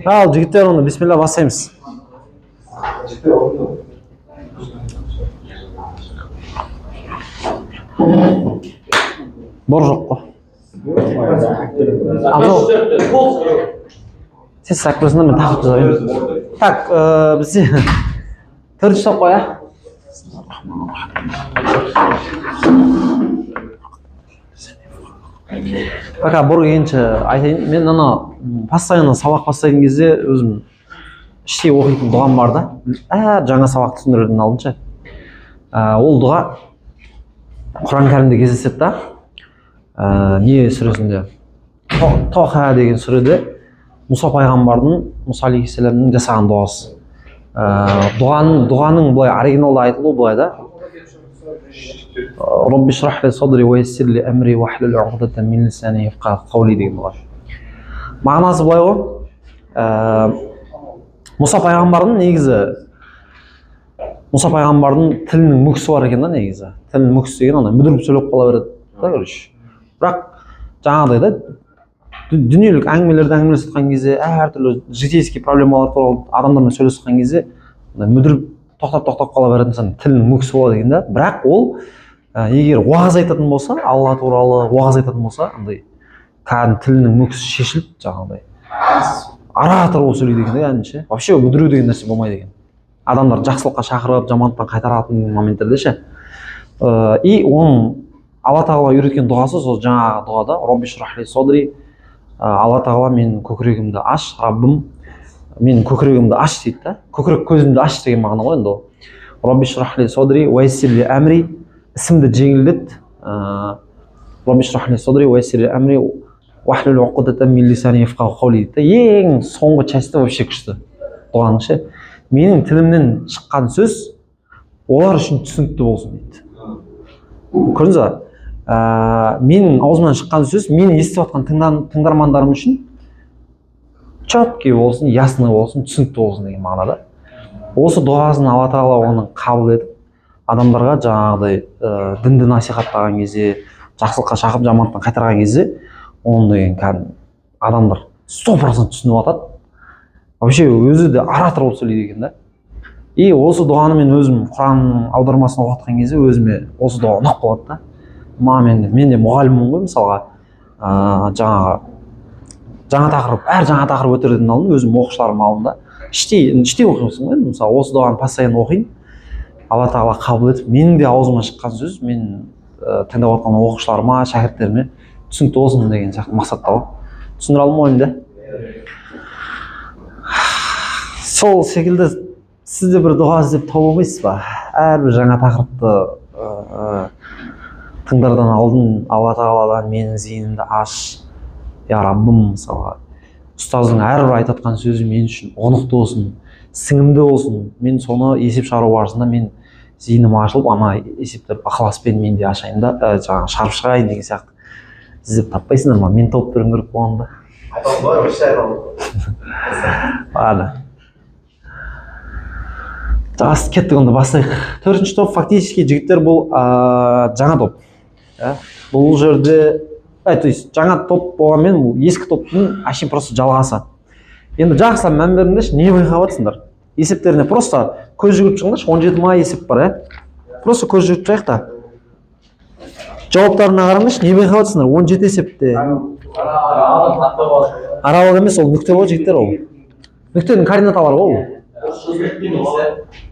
Ал жігіттер, оны бисмилля бастаймыз. Бор жоқ қой. Сен сұрақ көрсіңдер, мен тақырып жазайын. Так, бізде төртінші топ қой, а? Пока бор келгенше айтайын, мен ана постоянно сабақ бастайтын кезде өзім іштей оқитын дұғам бар да. Жаңа сабақ түсіндірердің алдынша. Ол дұға Құран кәрімде кездеседі да. Не сүресінде? Тоха деген сүреде Мұса пайғамбардың, Мұса алейхиссаламның жасаған дұғасы. Дұғаның былай оригиналда айтылуы былай да. Робби шрах ли садри ва яссир ли амри ваhlul уqdatan min lisani yafqahu qawli деген дұға. Мағынасы былай ғой. Мұса пайғамбардың негізі Мұса пайғамбардың тілінің мүкісі бар екен да негізі. Тілінің мүкісі деген ана мүдіріп сөйлеп қала береді да, короче. Бірақ жаңағыдай да дүниелік әңгімелерді әңгімелесіп жатқан кезде, әртүрлі житейский проблемалар туралы адамдармен сөйлесіп жатқан кезде мүдіріп тоқтап қала беретін тілінің мүкісі болады екен да. Бірақ ол егер уағыз айтатын болса, Алла туралы уағыз айтатын болса, андай кәдімгі тілінің мүкісі шешіліп жаңағыдай оратор болып сөйлейді екен да, кәдімгіше. Вообще мүдіру деген нәрсе болмайды екен. Адамдар жақсылыққа шақырып, жамандықтан қайтаратын моменттерде ше. И оның Алла тағала үйреткен дұғасы сол жаңағы дұғада Робби шрах ли садри, Алла тағала менің көкірегімді аш, Раббым менің көкірегімді аш дейді да. Көкірек көзімді аш деген мағына ғой енді ол. Робби шрах ли садри ва яссир ли амри, ісімді жеңілдет. Робби шрах ли садри ва яссир ли амри ваhlul уqdatan min lisani yafqahu qawli дейді. Ең соңғы частьта вообще күшті дұғаның ше. Менің тілімнен шыққан сөз олар үшін түсінікті болсын дейді. Көрдіңіз ба? Менің аузымнан шыққан сөз мені естіп жатқан тыңдармандарым үшін четкий болсын, ясный болсын, түсінікті болсын деген мағынада. Осы дұғасын Алла тағала оның қабыл етіп, адамдарға жаңағыдай дінді насихаттаған кезде, жақсылыққа шақырып жамандықтан қайтарған кезде, оны деген кәдімгі адамдар 100% түсініп жатады. Вообще өзі де оратор болып сөйлейді екен да. И осы дұғаны мен өзім Құран аудармасын оқытқан кезде өзіме осы дұға ұнап қалады да. Мен де мұғаліммін ғой мысалға. Жаңа тақырып өтердің алдын өзім оқушыларым алдында іштей оқимын ғой. Мысалы осы дұғаны постоянно оқимын. Алла тағала қабыл етіп, менің де аузымнан шыққан сөз мен тыңдап отқан оқушыларыма, шәкірттеріме түсінікті болсын деген сияқты мақсатта ғой. Түсіндіре алдым ғой енді. Сол секілді сіз де бір дұға іздеп тауып алмайсыз ба? Әрбір жаңа тақырыпты тыңдардан алдын Алла тағаладан менің зейінімді аш, я Раббым мысалға. Ұстаздың әрбір айтатқан сөзі мен үшін ұғынықты болсын, сіңімді болсын. Мен соны есеп шығару барысында мен зейінім ашылып, ана есептерді ықыласпен мен де ашайын да, жаңағы шығарып шығайын деген сияқты. Сіз деп таппайсыңдар ма? Мен тауып беруім керек болғанда. Ладно. Жақсы, кеттік онда бастайық. Төртінші топ фактически жігіттер бұл жаңа топ. Бұл жерде, то есть жаңа топ болғанмен бұл ескі топтың әшейін просто жалғасы. Енді жақсылап мән беріңдерші, не байқап жатсыңдар? Есептеріне просто көз жүгіріп шығыңдаршы, 17 ма есеп бар, Просто көз жүгіріп шығайық та. Жауаптарына қараңдаршы, не байқап жатсыңдар? 17 есепте. Аралық емес, ол нүкте ғой жігіттер ол. Нүктенің координаталары ғой ол.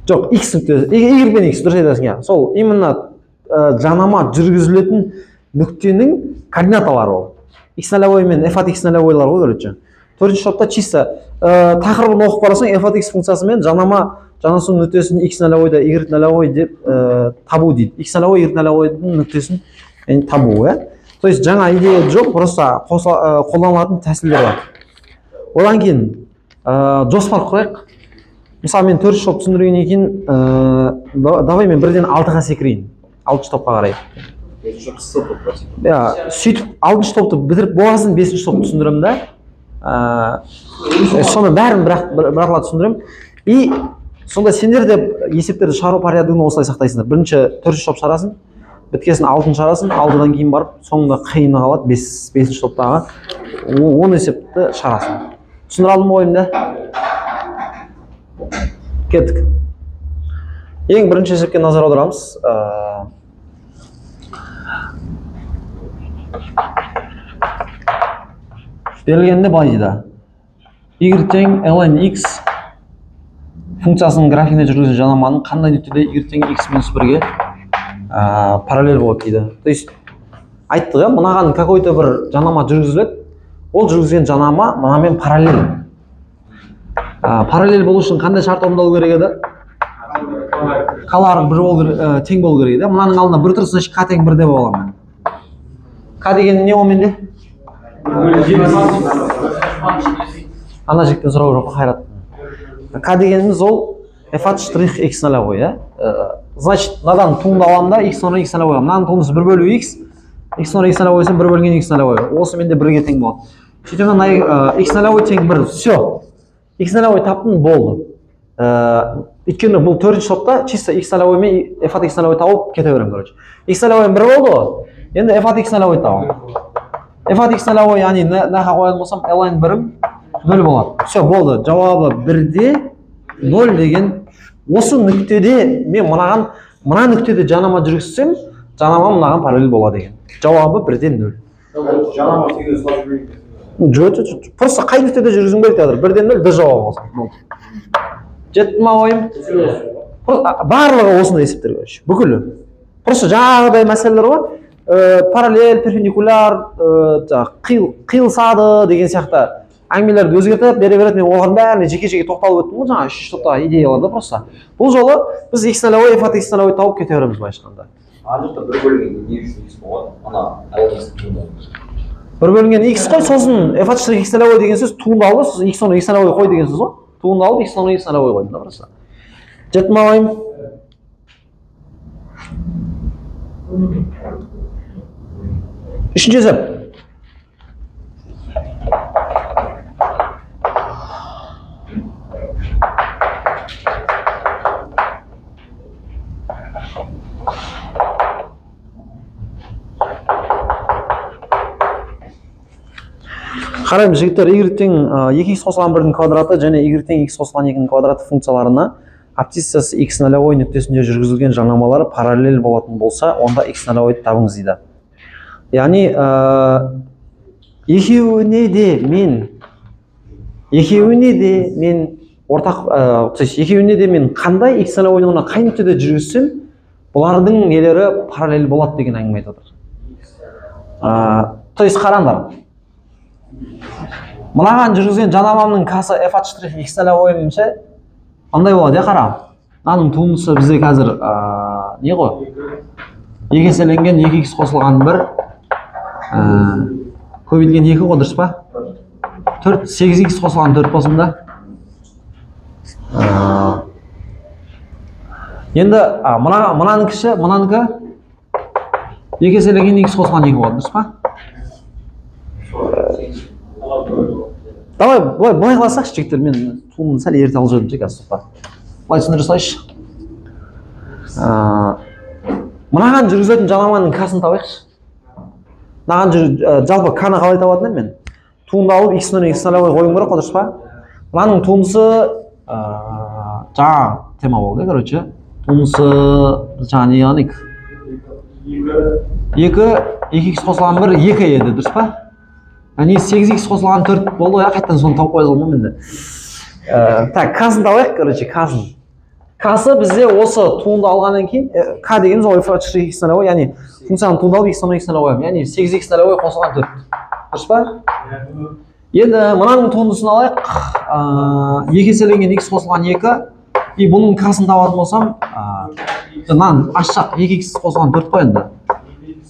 Жоқ, x нүктесі, y пен x дұрыс айтасың, иә. Сол именно жанама жүргізілетін нүктенің координаталары ол. X нолевой мен f от x нолевойлар ғой, короче. Төртінші топта чисто тақырыбын оқып қарасаң, f от x функциясы мен жанасу нүктесін x нолевойда y нолевой деп табу дейді. X нолевой, y нолевойдың нүктесін табу, То есть жаңа идея жоқ, просто қолданылатын тәсілдер бар. Одан кейін жоспар құрайық. Мысалы мен төртінші топ түсіндіргеннен кейін, давай мен бірден 6-ға секірейін. 6-шы топқа қарай. Сөйтіп 6-шы топты бітіріп болғасын 5-шы топты түсіндіремін да. Соны бәрін бірақлат түсіндірем. И сонда сендер де есептерді шығару порядығын осылай сақтайсыңдар. Бірінші 4-шы топ шығарасын, біткесін 6-ны шығарасын, 6-дан кейін барып соңында қиыны қалады 5-ші топтағы 10 есепті шығарасын. Түсіндіре алдым ғой ойымды? Кеттік. Ең бірінші есепке назар аударамыз. Берілгенде былай дейді. Y тең ln x функциясының графигіне жүргізген жанаманың қандай нүктеде y тең x минус 1-ге параллель болады дейді. То есть айттық, мынаған какой-то бір жанама жүргізіледі. Ол жүргізген жанама мынамен параллель. Параллель болу үшін қандай шарт орындалу керек еді? К-лары тең болу керек еді. Мынаның алдында бір тұрсын К тең 1 деп аламын. К деген не ол менде? Ана жіктен сұрау жоқ, қайрат. К дегеніміз ол f от штрих x нолевой, Значит, мынадан туынды аламын да x ноль x нолевой. Мынаның туындысы 1 бөлу x, x ноль x нолевой есе 1 бөлген x нолевой. Осы менде 1-ге тең болады. Сөйтіп x нолевой тең 1. Все. X нолевой таптым, болды. Өйткені бұл 4-ші топта чисто x нолевой мен f от x нолевой тауып кете беремін, короче. X нолевой 1 болды ғой. Енді f от x нолевой табамын. f от x нолевой, яғни наға қоятын болсам ln 1 0 болады. Все, болды. Жауабы 1-де 0 деген. Осы нүктеде мен мына нүктеде жанама жүргізсем, жанама мынаған параллель болады деген. Жауабы 1-де 0. Жанама тегіз салып жүрейік. Жоқ. Просто қай нүктеде жүргізгім келеді қазір. 1-де 0 д жауабы болсын. Жетті ма ойым? Барлығы осындай есептер көрші. Бүкілі. Просто жаңағыдай мәселелер бар. Параллель, перпендикуляр, қиылысады деген сияқты әңгімелерді өзгертіп бере береді. Мен олардың бәріне жеке-жеке тоқталып өттім ғой, жаңа 3 топтағы идеяларда просто. Бұл жолы біз x нолевой, f от x нолевой тауып кете береміз былайша айтқанда. Ана жақта 1 бөлінген не үшін x болады? Ана айлысы туындалды. 1 бөлінген x қой, сосын f от x нолевой деген сөз туындалды, сосын x ноль x нолевой қой деген сөз ғой. Туындалды, x ноль x нолевой қойдым да просто. Жетті ма ойым? Үшінші есеп. Қараймыз жігіттер, y тең 2x қосылған 1-дің квадраты және y тең x қосылған 2-ның квадраты функцияларына абсциссасы x нолевой нүктесінде жүргізілген жанамалары параллель болатын болса, онда x нолевойды табыңыз дейді. Яғни екеуіне де мен ортақ, екеуіне де мен қандай x нолевойны қай нүктеде жүргізсем, бұлардың нелері параллель болады деген әңгіме айтып отыр. То есть қараңдар. Мынаған жүргізген жанамамның касы f от штрих x нолевой менше андай болады, қара. Мынаның туындысы бізде қазір не ғой? 2 еселенген 2x қосылған 1 көбейтілген 2 ғой, дұрыс па? 4 8x қосылған 4 болсын да. Енді мынаныңкіші, мынанікі 2 еселенген x қосылған 2 болады, дұрыс па? Давай, былай қыласақшы жігіттер, мен туындыны сәл ерте алып жүрдім қазір соқпа. Былай түсіндіре салайыншы. Мынаған жүргізетін жанаманың касын табайықшы. Мынаған жалпы каны қалай табатын мен? Туынды алып x ноль x нолевой қойым керек, дұрыс па? Мынаның туындысы жаңа тема болды, короче. Туындысы жаңа не яғник? 2x қосылған 1 2 еді, дұрыс па? Яғни 8x қосылған 4 болды, қайттан соны тауып қоя салмам енді. Так, касын табайық, короче, касын. Касы бізде осы туынды алғаннан кейін, к дегеніміз ол f от штрих x нолевой, яғни функцияны туынды алып x ноль x нолевой, яғни 8x нолевой қосылған 4. Дұрыс па? Енді мынаның туындысын алайық. 2 еселенген x қосылған 2, и бұның касын табатын болсам, мынаның ашсақ 2x қосылған 4 қой енді.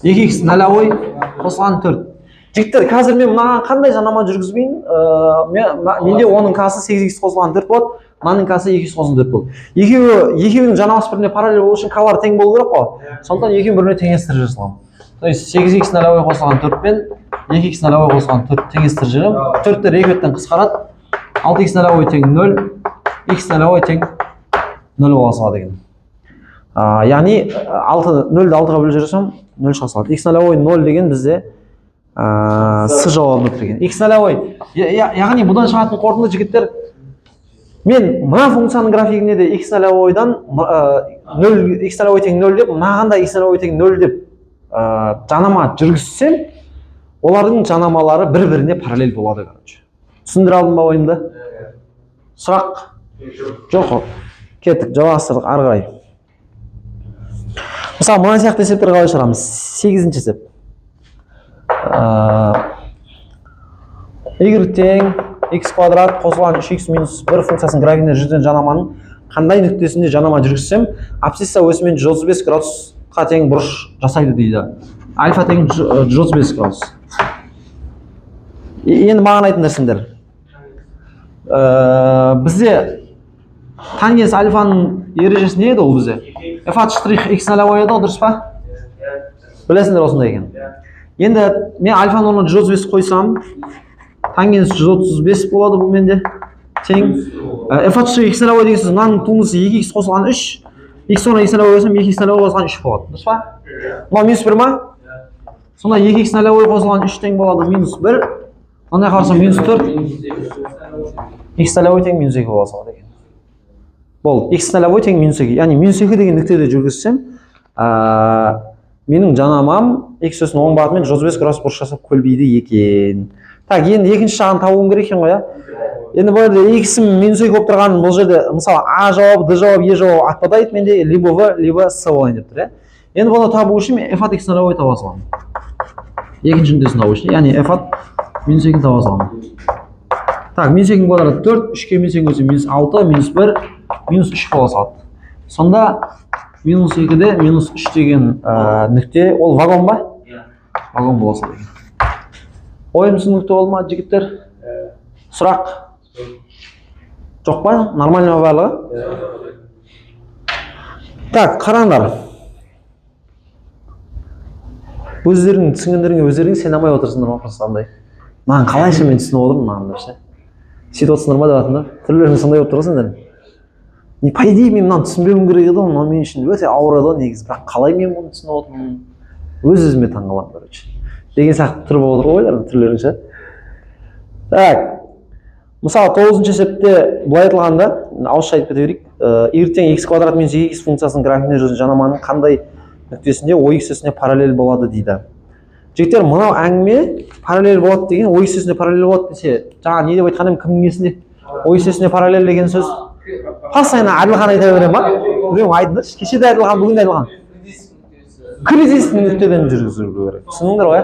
2x нолевой қосылған 4. Жігіттер, қазір мен мынаған қандай жанама жүргізбейін, менде оның касы 8x қосылған 4 болады, мынаның касы 2x қосылған 4 болады. Екеуінің жанамасы біріне параллель болу үшін калар тең болу керек қой. Сондықтан екеуін біріне теңестіріп жасалам. То есть 8x нолевой қосылған 4 пен 2x нолевой қосылған 4 теңестіріп жүрем. 4-тер 2 беттен қысқарады. 6x нолевой тең 0, x нолевой тең 0 бола салады екен. Яғни 0-ді 6-ға бөліп жіберсем 0 шыға салады. X нолевой 0 деген бізде С жауабы берген. X нолевой. Яғни бұдан шығатын қорытынды жігіттер, мен мына функцияның графигіне де X нолевойдан 0 X нолевой тең 0 деп, мынаған да X нолевой тең 0 деп жанама жүргізсем, олардың жанамалары бір-біріне параллель болады, короче. Түсіндіре алдым ба ойымды? Сұрақ? Жоқ. Кеттік, жалғастырдық ары қарай. Мысалы, мына сияқты есептер қалай шығарамыз? 8-ші есеп. Y тең x квадрат қосылған 3x минус 1 функциясының графигіне жүрген жанаманың қандай нүктесінде жанама жүргізсем, абсцисса осымен 135 градусқа тең бұрыш жасайды дейді. Альфа тең 135 градус. Енді маған айтыңдарсыңдар. Бізде тангенс альфаның ережесі не еді ол бізде? F от штрих x нолевой еді, дұрыс па? Білесіңдер осындай екен. Енді мен альфаның орнына 135 қойсам, тангенс 135 болады бұл менде. Тең f от штрих x нолевой деген сөз, мынаның туындысы 2x қосылған 3, x орнына x нолевой қойсам 2x нолевой қосылған 3 болады. Дұрыс па? Мынау минус 1 ма? Сонда 2x нолевой қосылған 3 тең болады минус 1. Ондай қарасам минус 4. X нолевой тең минус 2 бола салады екен. Болды. X нолевой тең минус 2. Яғни минус 2 деген нүктеде жүргізсем, менің жанамам x өсінің оң бағытымен 135 градус бұрыш жасап көлбейді екен. Так, енді екінші жағын табуым керек екен ғой, Енді бұл жерде x-ім минус 2 болып тұрған, бұл жерде мысалы A жауабы, D жауабы, E жауабы отпадает, менде либо V, либо S болайын деп тұр, Енді бұны табу үшін f от x нолевой таба саламын. Екінші нүктесін табу үшін, яғни f от минус 2 таба саламын. Так, минус 2 квадрат 4, 3-ке минус 2 көсем минус 6, минус 1, минус 3 бола салады. Сонда минус 2-де минус 3 деген нүкте, ол вагон ба? Вагон бола салады. Ойым түсінікті болды ма, жігіттер? Сұрақ? Жоқ па? Нормально ма барлығы? Так, қараңдар. Өздерің түсінгендеріңе өздерің сенамай отырсыңдар ма, просто андай. Маған қалайша мен түсініп отырмын мынандай. Сөйтіп отырсыңдар ма деп жатырсыңдар? Түрлерің сондай болып тұрсыңдар. Не, по идее, мен мынаны түсінбеуім керек еді, но мен үшін өте ауыр еді негізі. Бірақ қалай мен бұны түсініп отырмын? Өз-өзіме таңғаламын, короче. Деген сияқты түрі болып отыр ғой, түрлерінше. Так. Мысалы, 9-ші есепте былай айтылғанда, ауызша айтып кете берейік. Y тең x квадрат минус 2x функциясының графигіне жүрген жанаманың қандай нүктесінде OX өсіне параллель болады дейді. Жігіттер, мынау әңгіме параллель болады деген, OX өсіне параллель болады десе, жаңа не деп айтқан едім, кімнің есінде? OX өсіне параллель деген сөз. Постоянно Әділхан айта бере ма? Біреу айтыңдаршы, кеше де Әділхан, бүгін де Әділхан. Кризис нүктеден жүргізу керек. Түсіндіңдер ғой?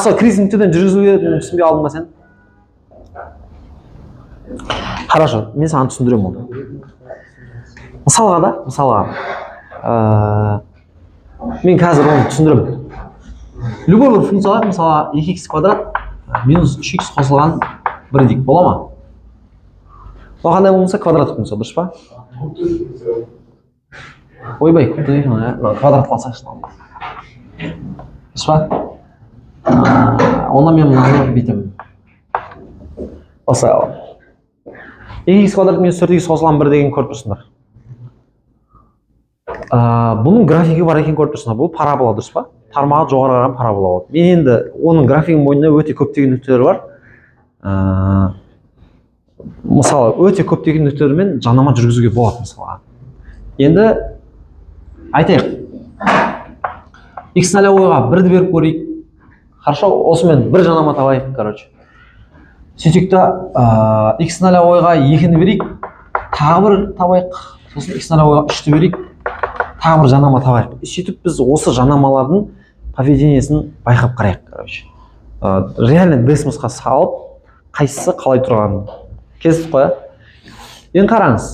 Сол кризис нүктеден жүргізуге түсінбей алдың ба сен? Хорошо, мен саған түсіндірем оны. Мысалға, мен қазір оны түсіндірем. Любой бір функциялар, мысалға 2x квадрат минус 3x қосылған 1 дейік, бола ма? Ол қандай болмаса квадрат функция, дұрыс па? Ойбай, күнді квадратлансайшы. Дұрыс па? Онда мен мынаны бейтемін. Осылай аламын. 2x квадрат минус 4x қосылған 1 деген көріп тұрсыңдар. Бұның графигі бар екен көріп тұрсыңдар. Бұл парабола, дұрыс па? Тармағы жоғары қараған парабола болады. Мен енді оның графигінің бойында өте көптеген нүктелер бар. Мысалы, өте көптеген нүктелермен жанама жүргізуге болады мысалға. Енді айтайық. X нолевойға 1-ді беріп көрейік. Хорошо, осымен бір жанама табайық, короче. Сөйтіп та x нолевойға 2-ні берейік, тағы бір табайық. Сосын x нолевойға 3-ті берейік, тағы бір жанама табайық. Сөйтіп біз осы жанамалардың поведениесін байқап қарайық, короче. Реально десмосқа салып, қайсысы қалай тұрғанын. Кездік қой. Енді қараңыз.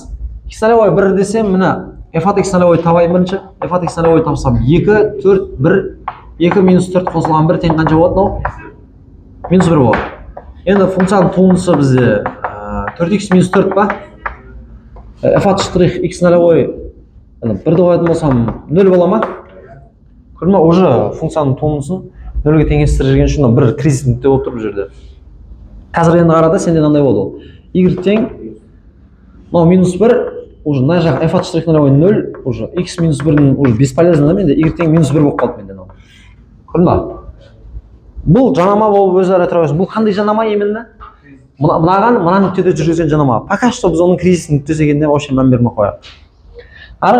X нолевой 1 десем, мына f от x нолевой табайын бірінші. F от x нолевой тапсам 2, 4, 1, 2 минус 4 қосылған 1 тең қанша болады мынау? Минус 1 болады. Енді функцияның туындысы бізде 4x минус 4 па? F от штрих x нолевой 1-ді қоятын болсам 0 бола ма? Көрме, уже функцияның туындысын 0-ге теңестіріп жүрген үшін бір кризис нүкте болып тұр бұл жерде. Қазір енді қарада сенде қандай болды ол? Y тең мынау минус 1, уже мына жақ f от штрих 0, уже x минус 1-дің уже бесполезно да менде, y тең минус 1 болып қалды менде мынау. Көрдің ба? Бұл жанама болып өзара тұра берсін. Бұл қандай жанама именно? Мынаған мына нүктеде жүргізген жанама. Пока что біз оның кризис нүктесі екеніне вообще мән бермей қояйық. Ары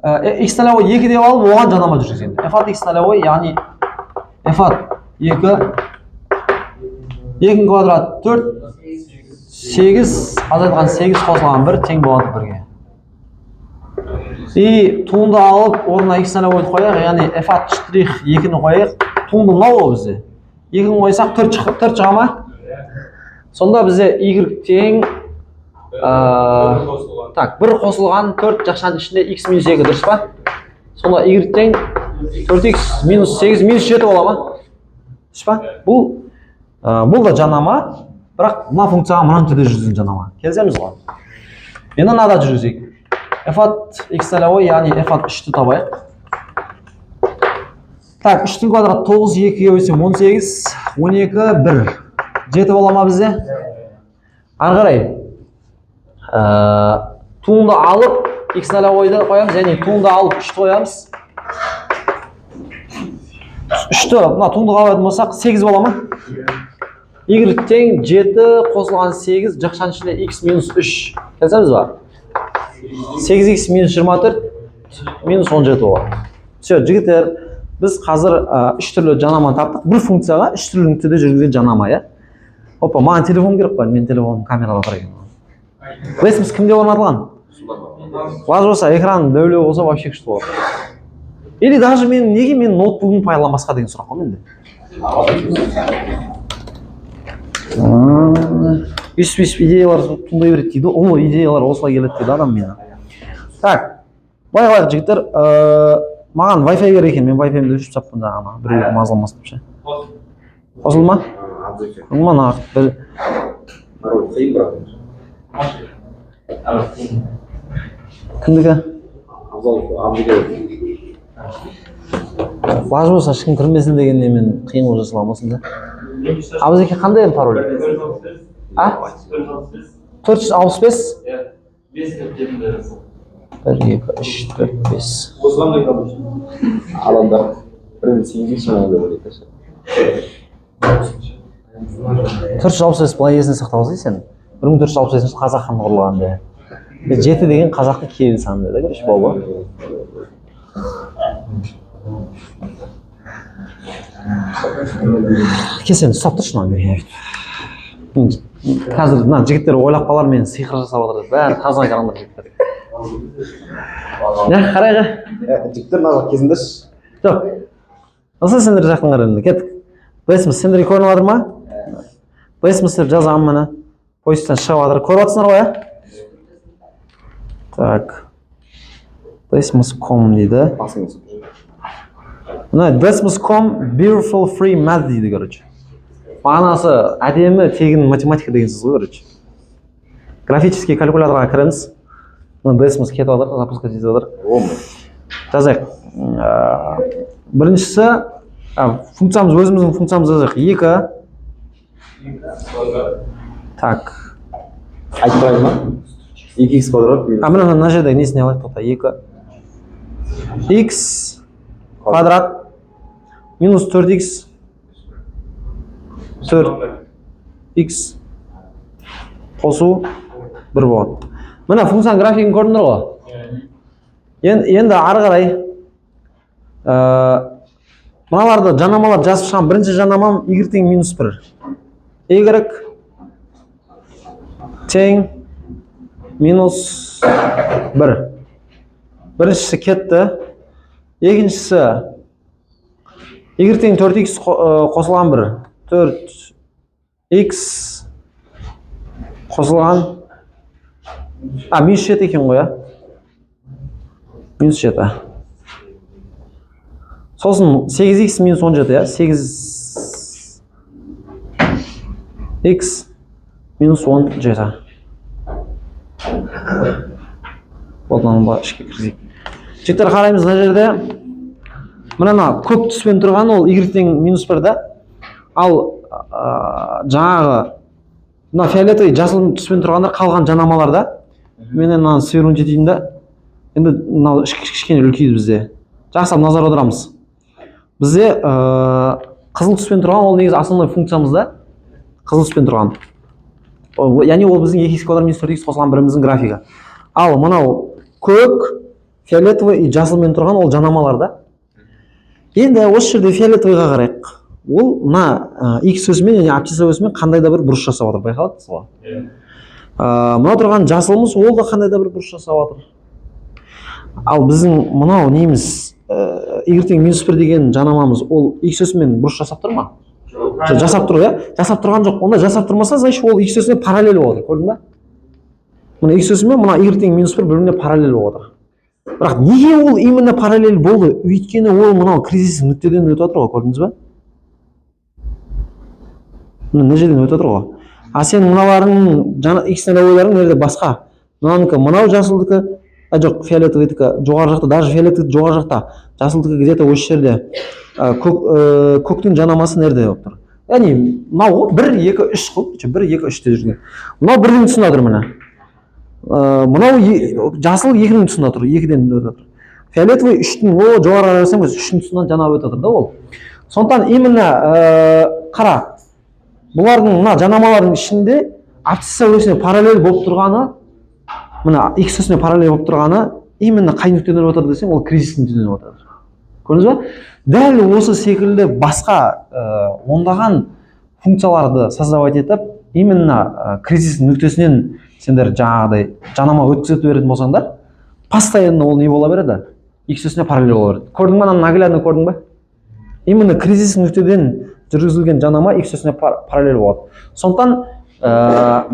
қарай x нолевой 2 деп алып оған жанама жүргізген. f от x нолевой, яғни f от 2 квадрат 4 8 азайтқан 8 қосылған 1 тең болады 1-ге. И туынды алып орнына x нолевойды қояйық, яғни f от штрих 2-ні қояйық. Туынды мынау ғой бізде. 2-ні қойсақ 4 шыға ма? Сонда бізде y тең так, 1 қосылған 4 жақшаның ішінде x минус 2 дұрыс па? Сонда y тең 4x минус 8 минус 7 бола ма? Дұрыс па? Бұл да жанама, бірақ мына функцияға мына түрде жүргізген жанама. Келісеміз ғой? Енді мынада жүргізейік. f от x нолевой, яғни f от 3-ті табайық. Так, 3-тің квадрат 9, 2-ге бөлсем 18, 12, 1. 7 бола ма бізде? Ары қарай. Туынды алып, x нолевойды қоямыз, яғни туынды алып 3-ті қоямыз. 3-ті, мына туынды қабатын болсақ, 8 бола ма? Y тең 7 қосылған 8, жақшаның ішінде x минус 3. Келсеміз ба? 8x минус 24, минус 17 болады. Все, жігіттер, біз қазір 3 түрлі жанаманы таптық. Бір функцияға 3 түрлі нүктеде жүргізген жанама, я? Опа, маған телефон керек қой, мен телефоным камерада бар екен. Білесіз, кімде орнатылған? Лаж болса, экран дөулеу болса, вообще күшті болады. Или даже неге мен ноутбугын пайдаланбасқа деген сұрақ қой менде. Үсіп идеялар тұндай береді дейді. Ол идеялар осылай келеді дейді адам мені. Так, былай қылайық жігіттер, маған Wi-Fi керек екен, мен Wi-Fi-мді өшіп саппын жаңағы, біреу мазаламасын деп ше. Қосылды ма? Мана бір кімдікі? Лаж болса ешкім кірмесін дегенде мен қиын болып жасаламасын да. Абызеке қандай пароль? 465? 1, 2, 3, 4, 5. Адамдар бірін сегізге шамалды біледі. 465 былай есіне сақтап алсай сен. 1465 қазақ ханы құрылғанда. 7 деген қазақтың киелі саны да көрші болу. Кесен ұстап тұршы маған берген. Қазір жігіттер ойлап қалар мен сиқыр жасап отырды. Бәрі таза қараңдар жігіттер. Не, қарайғы. Жігіттер назар кезіндірші. Жоқ. Осы сендер жақын қарайында. Кеттік. Білесіміз, сендер көрініп жатыр ма? Білесіміз деп жазамын мені. Поисктен шығып жатыр. Көріп жатсыңдар ғой, ә? Так. Blessmus.com дейді. Мына Blessmus.com beautiful free math дейді, короче. Мағынасы әдемі тегін математика деген сөз ғой, короче. Графический калькуляторға кіреміз. Мына Blessmus кетіп жатыр, запускать етіп жатыр. Жазайық. Біріншісі, функциямыз, өзіміздің функциямыз жазайық. 2. Так. Айтпай ма? 2x квадрат. Мына жердегі несіне алайық, тоқта. 2. X квадрат минус 4x 4x қосу 1 болады. Мына функцияның графигін көрдіңдер ғой? Енді ары қарай мыналарды жанамалар жазып шығам. Бірінші жанамам y тең минус 1. Y тең минус 1. Біріншісі кетті. Екіншісі y тең 4x қосылған 1. 4x қосылған минус 7 екен ғой, минус 7. Сосын 8x минус 17, 8x минус 17. Болтынан ба ішке кіргізейік. Жіктер қараймыз мына жерде. Мына көк түспен тұрған ол y тең минус 1 да. Ал жаңағы мына фиолетовый жасыл түспен тұрғандар қалған жанамаларда. Мен мынаны свернуть етейін да. Енді мынау кішкене үлкейді бізде. Жақсылап назар аударамыз. Бізде қызыл түспен тұрған ол негізі основной функциямызда. Қызыл түспен тұрған. Яғни ол біздің 2х квадрат минус 4х қосылған біріміздің графигі. Ал мынау көк, фиолетовый и жасылмен тұрған ол жанамаларда. Енді осы жерде фиолетовыйға қарайық. Ол мына x өсімен және абсцисса өсімен қандай да бір бұрыш жасап отыр, байқалады ғой. Мына тұрған жасылымыз ол да қандай да бір бұрыш жасап отыр. Ал біздің мынау неміз y минус 1 деген жанамамыз ол x өсімен бұрыш жасап тұр ма? Жасап тұр, иә? Жасап тұрған жоқ. Онда жасап тұрмаса, значит ол x өсіне параллель болып отыр. Көрдің ба? Мына x өсімен мына y минус 1 біріне параллель болып отыр. Бірақ неге ол именно параллель болды? Өйткені ол мынау кризис нүктеден өтіп отыр ғой, көрдіңіз ба? Мына жерден өтіп отыр ғой. А сен мыналардың x нөлейлерің nerede басқа? Мынанікі мынау жасылдікі, жоқ, фиолетовыйдікі жоғары жақта, даже фиолетовый жоғары жақта, жасылдікі где-то осы жерде. Көктің жанамасы nerede болып тұр? Яғни мынау 1 2 3 қой, 1 2 3 те жүрген. Мынау 1-дің тұсында тұр мына. Мынау жасыл 2-дің тұсында тұр, 2-ден өтіп отыр. Фиолетовый 3-тің жоғары қарасаңыз 3-тің тұсынан жанап өтіп отыр да ол. Сондықтан именно қара. Бұлардың мына жанамалардың ішінде абсцисса өсіне параллель болып тұрғаны, мына x өсіне параллель болып тұрғаны именно қай нүктеден өтіп отыр десең, ол кризис нүктеден өтіп отыр. Көрдіңіз ба? Дәл осы секілді басқа ондаған функцияларды создавать етіп, именно кризис нүктесінен сендер жаңағыдай жанама өткізіп беретін болсаңдар, постоянно ол не бола береді? X өсіне параллель бола береді. Көрдің ба, наглядно көрдің ба? Именно кризис нүктеден жүргізілген жанама x өсіне параллель болады. Сондықтан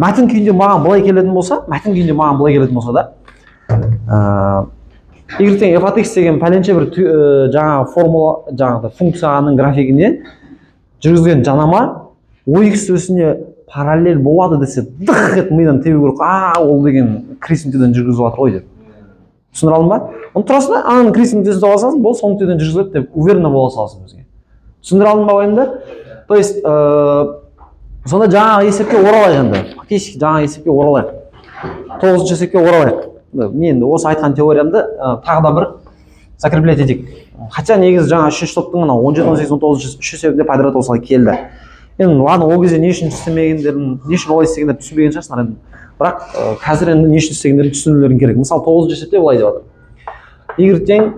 мәтін күйінде маған былай келетін болса, y тең f от x деген пәленше бір жаңа формула, жаңағы функцияның графигіне жүргізген жанама ox өсіне параллель болады десе, дық етіп мидан тебу керек. Ол деген кризис нүктеден жүргізіп жатыр ғой деп. Түсіндіре алдым ба? Оны тұрасың да, ананың кризис нүктесін таба саласың, бұл сол нүктеден жүргізіледі деп уверенно бола саласың бізге. Түсіндіре алдым ба ойымды? То есть сонда жаңағы есепке оралайық енді. Фактически жаңағы есепке оралайық. 9-шы есепке оралайық. Мен осы айтқан теориямды тағы да бір закреплять етейік. Хотя негізі жаңа 3-ші топтың 17, 18, 19 3 есебінде пайдаланып осылай келді. Енді ладно, ол кезде не үшін істемегендерін, не үшін олай істегендерін түсінбеген шығарсыңдар енді. Бірақ қазір енді не үшін істегендерін түсінулерің керек. Мысалы 9-шы есепте былай деп отыр. y тең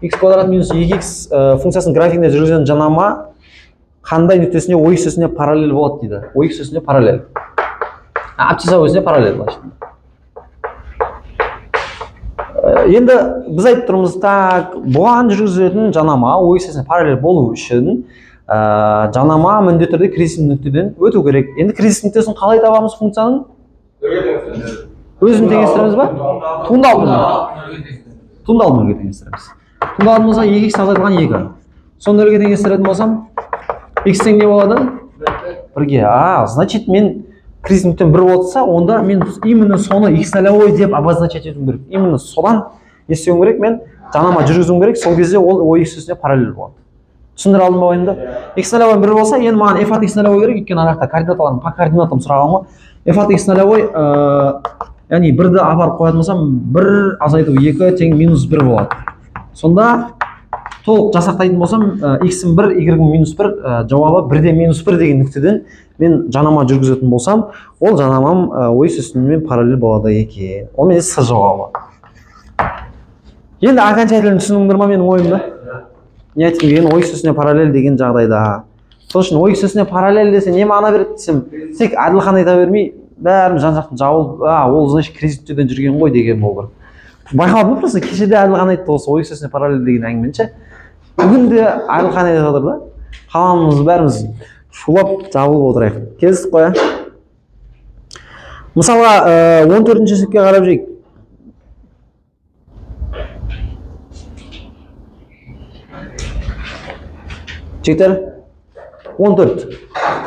x квадрат минус 2x функциясының графигіне жүргізген жанама қандай нүктесіне ox өсіне параллель болады дейді. Ox өсіне параллель. Абсцисса өсіне параллель былайша. Енді біз айтып тұрмыз, так, бұған жүргізілетін жанама ox өсіне параллель болу үшін жанама міндетті түрде кризис нүктеден өту керек. Енді кризис нүктесін қалай табамыз функцияның? Өзін теңестіреміз ба? Туындалып нөлге теңестіреміз. Туындалып болса 2x азайтылған 2. Соны нөлге теңестіретін болсам x тең не болады? 1-ге. Значит мен кризис нүктеден 1 болса, онда мен именно соны x нолевой деп обозначать етуім керек. Именно содан не істеуім керек? Мен жанама жүргізуім керек. Сол кезде ол ox өсіне параллель болады. Түсіндіре алдым ба ойымды? X нолевой 1 болса, енді маған f от x нолевой керек, өйткені ана жақта координаталарын по координатам сұраған ғой. F от x нолевой, яғни 1-ді апарып қоятын болсам, 1 азайту 2 тең минус 1 болады. Сонда толық жасақтайтын болсам, x-ін 1, y-ін минус 1, жауабы 1-де минус 1 деген нүктеден мен жанама жүргізетін болсам, ол жанамам ox өсімен параллель болады екен. Ол менде С жауабы. Енді окончательно түсіндіңдер ма менің ойымды? Не айтқым келгені, ox өсіне параллель деген жағдайда. Сол үшін ox өсіне параллель десе не мағына береді десем, тек әділхан айта бермей, бәріміз жан-жақтан жауып, ол значит кризис нүктеден жүрген ғой деген болу керек. Байқадың ба, просто кешеде әділхан айтты осы ox өсіне параллель деген әңгіменше. Бүгін де әділхан айтып жатыр да. Қаламымыз бәріміз шулап жабылып отырайық. Келістік қой. Мысалға 14-ші есепке қарап жүрейік. Жігіттер, 14.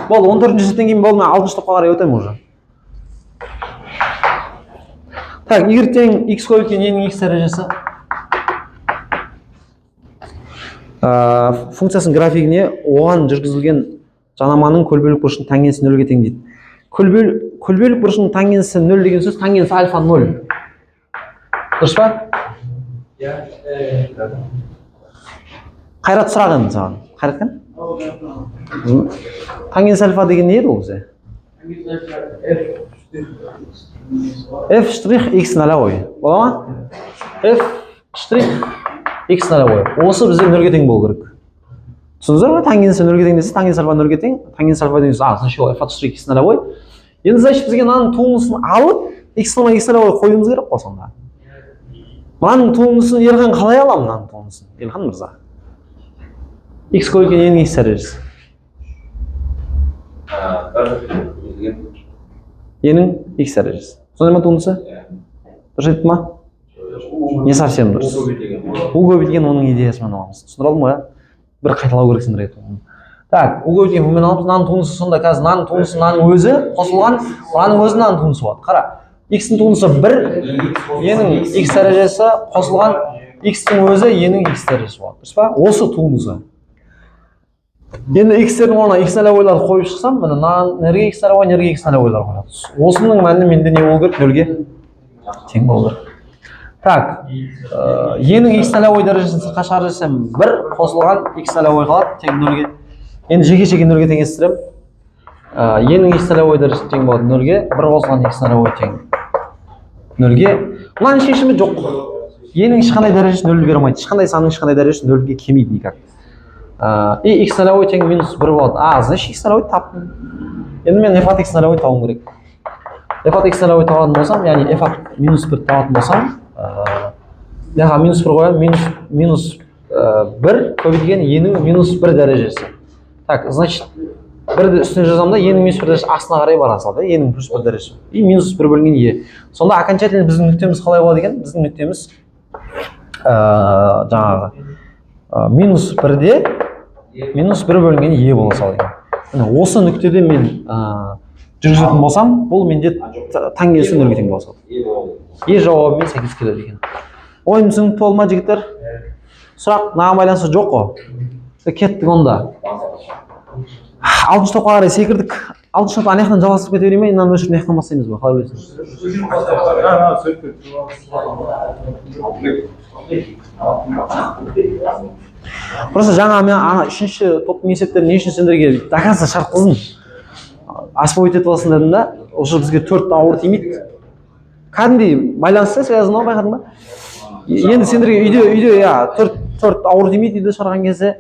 Болды, 14-ші есептен кейін болды, мен 6-шы топқа қарай өтемін уже. Так, y тең x көбейткен n-ің x дәрежесі. Функциясының графигіне оған жүргізілген жанаманың көлбеулік бұрышының тангенсі нөлге тең дейді. көлбеулік бұрышының тангенсі 0 деген сөз тангенс альфа 0. Дұрыс па? Қайрат сұрақ енді саған. Қайрат кім? Тангенс альфа деген не еді ол бізде? F штрих x нолевой. Бола ма? F штрих x нолевой. Осы бізде 0-ге тең болу керек. Түсіндіңіздер ме? Тангенсі 0-ге тең десе, тангенс альфа 0-ге тең. Тангенс альфа деген сөз, сначала f штрих x нолевой. Енді значит бізге мынаның туындысын алып, x нолевой қоюымыз керек қой сонда. Мынаның туындысын Ерхан қалай аламын мынаның туындысын? Ерхан мырза. X көбейткен n-ің x дәрежесі. N-ің x дәрежесі. Сондай ма туындысы? Дұрыс айтты ма? Не совсем дұрыс. У көбейткен оның идеясымен аламыз. Түсіндір алдым ғой? Бір қайталау керексіңдер айтып. Так, у көбейткен функцияны аламыз. Мынаның туындысы сонда қазір мынаның туындысы мынаның өзі қосылған, мынаның өзі мынаның туындысы болады. Қара. X-ің туындысы 1, n-ің x дәрежесі қосылған x-тің өзі n-ің x дәрежесі болады. Дұрыс па? Осы туындысы. Енді x-тердің орнына x нолевойларды қойып шықсам, міне нерге x нолевой, нерге x нолевойлар қояды. Осының мәні менде не болу керек? 0-ге тең болу керек. Так, n-ің x нолевой дәрежесін сыртқа шығарып жіберсем 1 қосылған x нолевой қалады, тең 0-ге. Енді жеке-жеке 0-ге теңестірем. n-ің x нолевой дәрежесі тең болады 0-ге, 1 қосылған x нолевой тең 0-ге. Мынаның шешімі жоқ. n-ің ешқандай дәрежесі 0 бере алмайды. Ешқандай санның ешқандай дәрежесі 0-ге келмейді никак. И x нолевой тең минус 1 болады. Значит x нолевой таптым. Енді мен f от x нолевой табуым керек. f от x нолевой табатын болсам, яғни f от минус 1 табатын болсам, яға минус 1 қоямын, минус 1 көбейткен n-ің минус 1 дәрежесі. Так, значит, 1-ді үстіне жазамын да, n-ің минус 1 дәрежесі астына қарай бара салды, n-ің плюс 1 дәрежесі. И минус 1 бөлінген e. Сонда окончательно біздің нүктеміз қалай болады екен? Біздің нүктеміз жаңағы минус 1-де минус 1 бөлінген е бола салады екен. Осы нүктеде мен жүргізетін болсам, бұл менде тангенсі 0-ге тең бола салады. Е жауабымен сәйкес келеді екен. Ойым түсінікті болды ма жігіттер? Сұрақ мынаған байланысты жоқ қой. Кеттік онда. 6-шы топқа қарай секірдік. 6-шы топ ана жақтан жалғастырып кете бере ме? Мынаны өшіріп мына жақтан бастаймыз ба? Қалай ойлайсың? Просто жаңа мен ана 3-ші топтың есептерін не үшін сендерге до конца шартқыздым. Освоить етіп алсын дедім да, уже бізге 4 ауыр тимейді. Кәдімгідей байланысты связано, байқадың ба? Енді сендерге үйде 4 ауыр тимейді үйде шығарған кезде.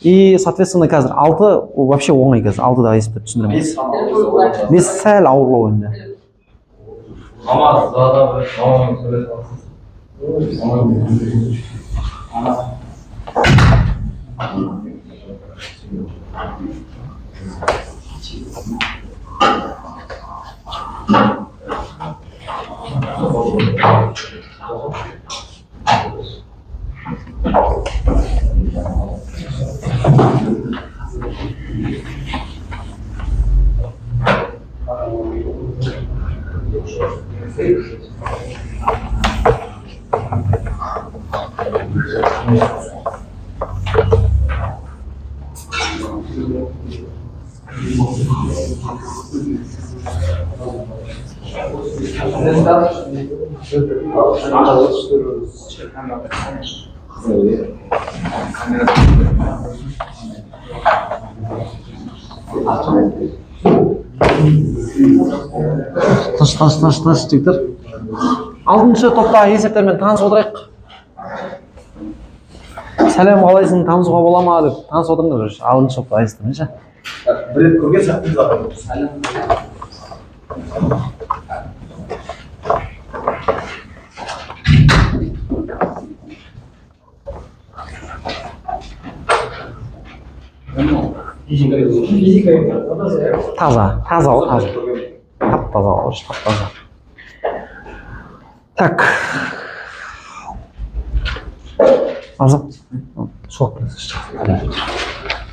И, соответственно, қазір 6 вообще оңай қазір. 6-да есептеп түсіндіреміз. 5 сәл ауырлау енді. Тыныш жігіттер. 6-шы топтағы есептермен танысып отырайық. Сәлем, қалайсың, танысуға бола ма деп танысып отырыңдар. 6-шы топтағы есептермен ше. Bir de kurge sattınız abi. Таза ғой, таза. Тап-таза ғой, тап-таза. Так. Азап. Шоқ келесіз.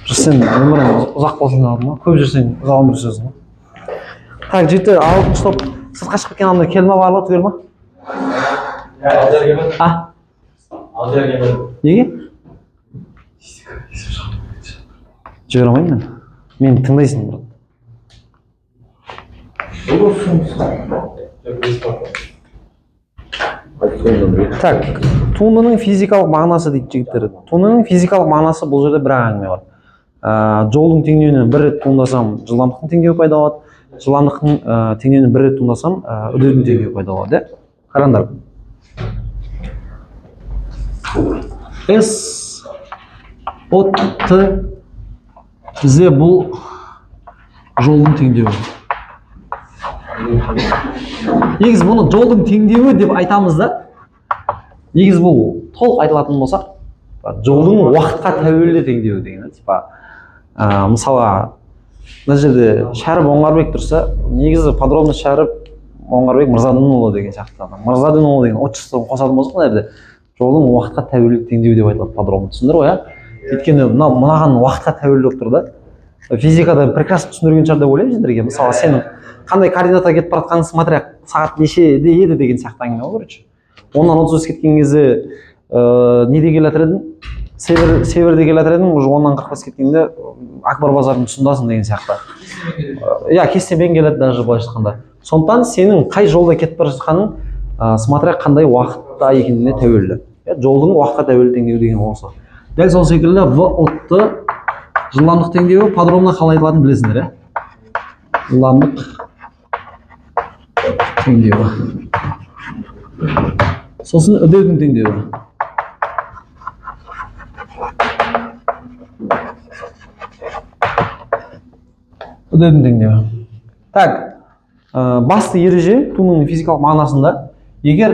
Жүрсен, өмірің ұзақ болсын алдым ма? Көп жүрсен, ұзақ өмір сүресің ма? Так, жігіттер, 6-шы топ сыртқа шығып кеткен адамдар келді ма, барлығы түгел ма? Алдияр келмеді. Неге? Жібере алмаймын мен. Мені тыңдайсың, брат. Так, туындының физикалық мағынасы дейді жігіттер. Туындының физикалық мағынасы бұл жерде бір әңгіме бар. Жолдың теңдеуінен бір рет туындасам, жылдамдықтың теңдеуі пайда болады. Жылдамдықтың теңдеуінен бір рет туындасам, үдеудің теңдеуі пайда болады. Қараңдар. S от Т Z бұл жолдың теңдеуі. Негіз бұны жолдың теңдеуі деп айтамыз да. Негіз бұл толық айтылатын болсақ, жолдың уақытқа тәуелді теңдеуі деген. Мысалы, мына жерде Шәріп Оңғарбек тұрса, негізі подробно Шәріп Оңғарбек Мырзадынұлы деген сияқты. Мырзадынұлы деген отчествоны қосатын болсақ, мына жерде жолдың уақытқа тәуелді теңдеуі деп айтылады, подробно түсіндір ғой, өйткені мынаған уақытқа тәуелді болып тұр да. Физикада прекрасно түсіндірген шығар деп ойлаймын сендерге. Мысалы, сенің қандай координатаға кетіп бара жатқанын смотря сағат нешеде еді деген сияқты әңгіме ғой, короче. Оннан 30 кеткен кезде неде келе жатыр едің? Северде келе жатыр едің, уже 10-нан 45 кеткенде Акбар базардың тұсындасың деген сияқты. Иә, кестемен келеді даже былайша айтқанда. Сондықтан сенің қай жолда кетіп бара жатқаның смотря қандай уақытта екеніне тәуелді. Жолдың уақытқа тәуелді теңдеуі деген осы. Дәл сол секілді В от Т жылдамдық теңдеуі подробно қалай айтылатынын білесіңдер, жылдамдық теңдеуі. Сосын үдеудің теңдеуі. Үдеудің теңдеуі. Так, басты ереже туындының физикалық мағынасында, егер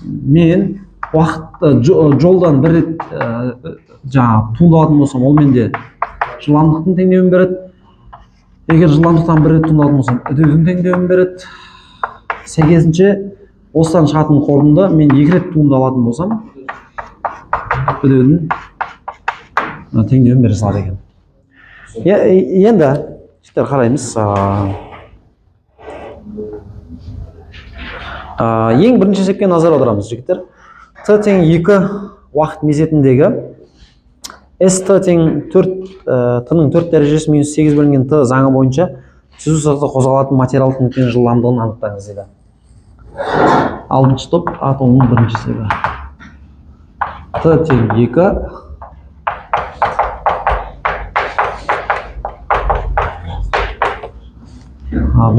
мен жолдан бір рет туындалатын болсам, ол менде жылдамдықтың теңдеуін береді. Егер жылдамдықтан бір рет туындалатын болсам, үдеудің теңдеуін береді. Сәйкесінше, осыдан шығатын қорытынды мен 2 рет туындалатын болсам, үдеудің теңдеуін бере салады екен. Енді қараймыз. Ең бірінші есепке назар аударамыз, жігіттер. Т тең 2 уақыт мезетіндегі S Т тең 4-ның 4 дәрежесі минус 8 бөлінген Т заңы бойынша түзу сызықта қозғалатын материалдың нүктенің жылдамдығын анықтаңыз дейді. Алтыншы топ атомның бірінші есебі. Т тең 2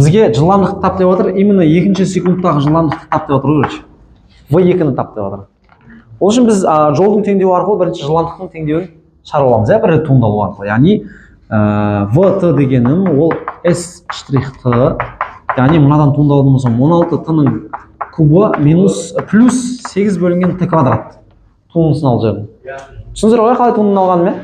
бізге жылдамдықты тап деп отыр, именно екінші секундтағы жылдамдықты тап деп отыр, короче. V2-ні тап деп отыр. Ол үшін біз жолдың теңдеуі арқылы бірінші жылдамдықтың теңдеуін шығарып аламыз, бір рет туындалу арқылы. Яғни VT дегенім ол S штрих Т, яғни мынадан туындалатын болсам 16 Т-ның кубы минус плюс 8 бөлінген Т квадрат. Туындысын алып жердің. Түсіндіңіздер ғой қалай туындыны алғанымен?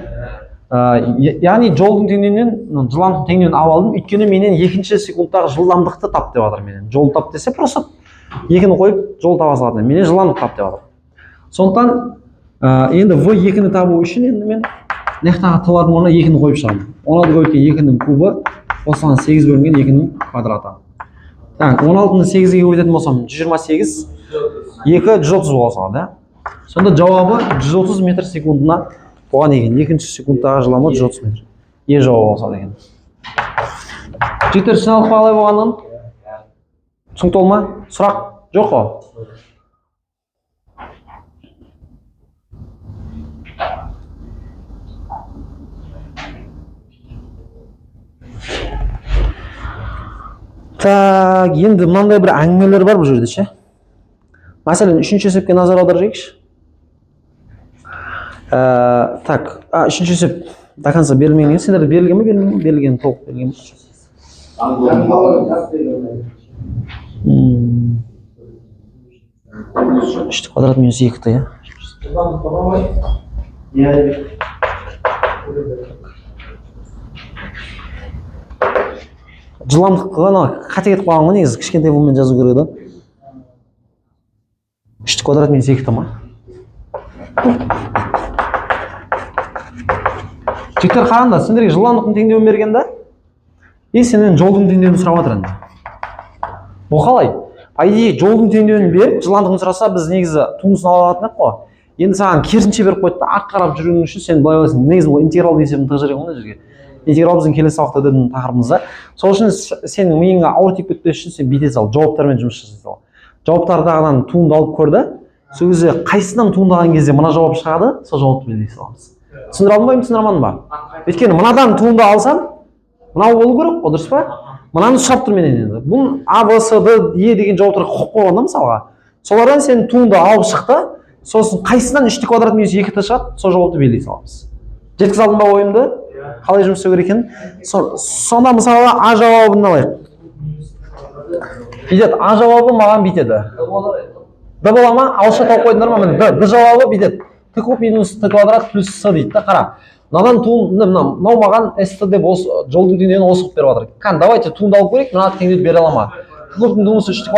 Яғни жолдың теңдеуінен жылдамдықтың теңдеуін алып алдым, өйткені менен екінші секундтағы жылдамдықты тап деп жатыр менен. Жол тап десе просто екіні қойып жол таба салады. Менен жылдамдық тап деп жатыр. Сондықтан енді V2-ні табу үшін енді мен мынаяқтағы Т-лардың орнына 2-ні қойып шығамын. 16 бөлінген 2-ның кубы қосылған 8 бөлінген 2-ның квадраты. Так, 16-ны 8-ге көбейтетін болсам 128, 2 130 бола салады. Сонда жауабы 130 метр секундына болған екен. Екінші секундтағы жылдамдық 130 метр. Е жауабы болса екен. Жігіттер, түсінікті қалай болғанын? Түсінікті ма? Сұрақ жоқ қой? Так, енді мынандай бір әңгімелер бар бұл жерде ше. Мәселен, үшінші есепке назар аударайықшы. Так, үшінші есеп до конца берілмеген. Сендерде берілген ме? Берілген, толық берілген ме? 3 квадрат минус 2-ті, я? Жылдамдыққа ғана қате кетіп қалған ғой, негізі кішкентай бумен жазу керек да. 3 квадрат минус 2-ті ма? Жігіттер қараңдар, сендерге жылдамдықтың теңдеуін берген да? Сенен жолдың теңдеуін сұрап жатыр енді. Бұл қалай? По идее, жолдың теңдеуін беріп, жылдамдығын сұраса, біз негізі туындысын ала алатын ақ қой. Енді саған керісінше беріп қойды да, ақ қарап жүргің үшін сен былай ойлайсың, негізі бұл интегралды есебін тығып жіберген ғой жерге. интеграл біздің келесі сабақта өтетін тақырыбымыз да. Сол үшін сенің миыңа ауыр тиіп кетпес үшін сен бүйте сал, жауаптармен жұмыс жасай сал. Жауаптардағыдан туынды алып көр да, сол кезде қайсысынан туындаған кезде мына жауап шығады, сол жауапты белгілей саламыз. Түсіндіре алдым ба, түсіндіре алмадым ба? Өйткені мынадан туынды алсам, мынау болу керек қой, дұрыс па? Мынаны сұрап тұр менен енді. Бұл А, Б, С, Д, Е деген жауаптарға қойып қойғанда мысалға, солардан сен туынды алып шықты, сосын қайсынан 3 квадрат минус 2 шығады, сол жауапты белгілей саламыз. Жеткізе алдым ба ойымды? Қалай жұмыс істеу керек екенін? Сонда мысалы А жауабын алайық. Бүйтеді, А жауабы маған бүйтеді. Д бола ма? Ауызша тауып қойдыңдар ма? Міне Д жауабы бүйтеді. Т куб минус Т квадрат плюс С дейді да, қара. Мынадан туынды, мынау маған СТ деп жолдың теңдеуін осы қылып беріп жатыр. Қан, давайте туынды алып көрейік, мына теңдеуді бере ала ма? Т кубтың думысы 3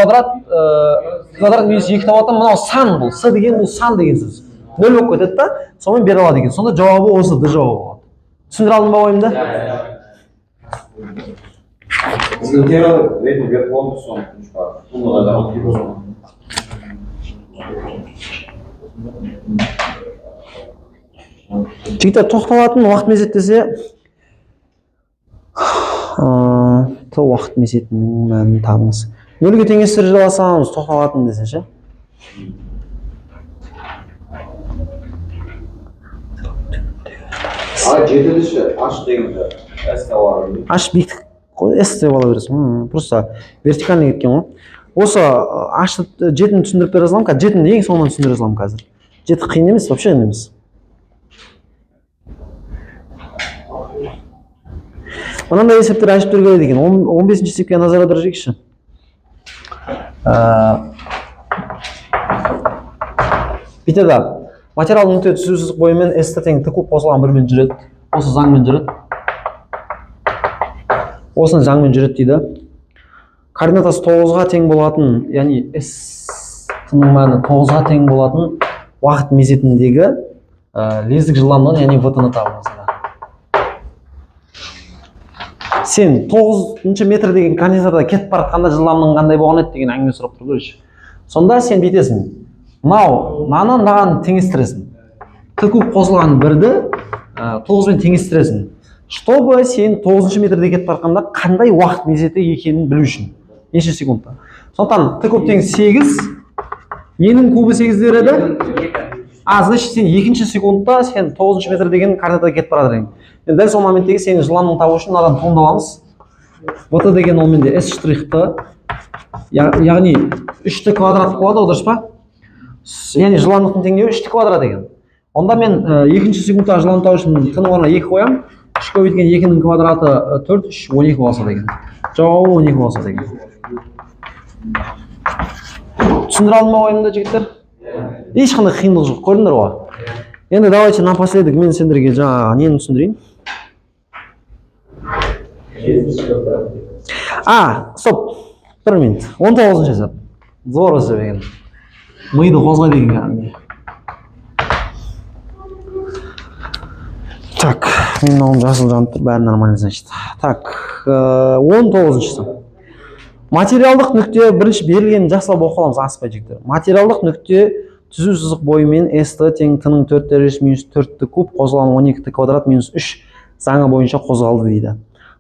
квадрат минус 2 табатын, мынау сан бұл. С деген бұл сан деген сөз. 0 болып кетеді да, сонымен бере алады екен. Сонда жауабы осы Д жауабы болады. Түсіндіре алдым ба ойымды? Интеграл ретінде беріп қойдық соны туындыға да кейбір соны. Жігіттер, тоқталатын уақыт мезеттесе Т уақыт мезетінің мәнін табыңыз. Нөлге теңестіріп жаласаңыз тоқталатын десе ше? Жетіліші аш дегенде S бар. Аш биіктік қой, S деп ала бересің. Просто вертикальный кеткен ғой. Осы ашты жетіні түсіндіріп бере салам, жетіні ең соңынан түсіндіре салам қазір. Жеті қиын емес, вообще қиын емес. Мынандай есептер ашып берген екен. 15-ші есепке назар аударайықшы. Бүйтеді. Материалдың нүкте түсу сызық бойымен S тең Т куб қосылған бірмен жүреді. Осы заңмен жүреді. Осының заңмен жүреді дейді. Координатасы 9-ға тең болатын, яғни S-ның мәні 9-ға тең болатын уақыт мезетіндегі лездік жылдамдығын, яғни V-ны табыңыз. Сен 9-шы метр деген конденсаторда кетіп бара жатқанда жылдамдығың қандай болған еді деген әңгіме сұрап тұр көрші. Сонда сен бүйтесің. Мынаған теңестіресің. Т куб қосылған бірді 9-мен теңестіресің. Чтобы сен 9-шы метрде кетіп бара жатқанда қандай уақыт мезеті екенін білу үшін. Неше секундта. Сондықтан Т куб тең 8, Е-нің кубы 8 береді. Значит, сен 2-ші секундта сен 9-шы метр деген координатаға кетіп бара жатырсың. Енді дәл сол моменттегі сенің жылдамдығын табу үшін мынадан туынды аламыз. ВТ деген ол менде S штрихты, яғни 3Т квадрат болады, дұрыс па? Яғни жылдамдықтың теңдеуі 3Т квадрат деген. Онда мен 2-ші секундта жылдамдық табу үшін Т-ның орнына 2 қоямын. 3 көбейткен 2-ның квадраты 4, 3, 12 болса деген. Жауабы 12 болса деген. Түсіндіре алдым ба ойымды, жігіттер? Ешқандай қиындық жоқ, көрдіңдер ғой. Енді давайте напоследок мен сендерге жаңағы нені түсіндірейін. Стоп. Бір минут. 19-шы есеп. Зор есеп екен. Миды қозғай деген кәдімгі. Так, мен мынауым жасыл жанып тұр, бәрі нормально, значит. Так, 19-шысы. Материалдық нүкте бірінші берілгенін жақсылап оқып аламыз, аспай жігіттер. Материалдық нүкте түзу сызық бойымен ST тең Т-ның 4 дәрежесі минус 4Т куб қосылған 12Т квадрат минус 3 заңы бойынша қозғалды дейді.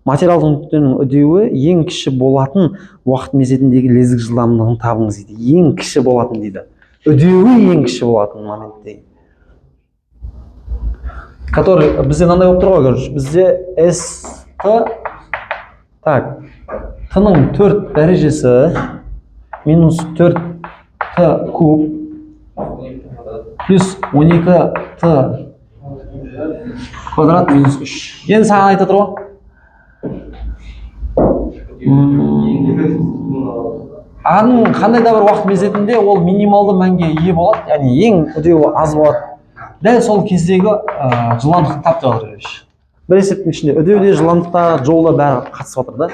Материалдық нүктенің үдеуі ең кіші болатын уақыт мезетіндегі лездік жылдамдығын табыңыз дейді. Ең кіші болатын дейді. Үдеуі ең кіші болатын моментте. Который бізде мынандай болып тұр ғой, көрші. Бізде ST так, Т-ның 4 дәрежесі минус 4Т куб плюс 12Т квадрат минус 3. Енді саған айтып тұр ғой. Ағаның қандай да бір уақыт мезетінде ол минималды мәнге ие болады, яғни ең үдеуі аз болады. Дәл сол кездегі жылдамдықты тап деп жатыр. Бір есептің ішінде үдеуде, жылдамдықта, жолда бәрі қатысып жатыр да.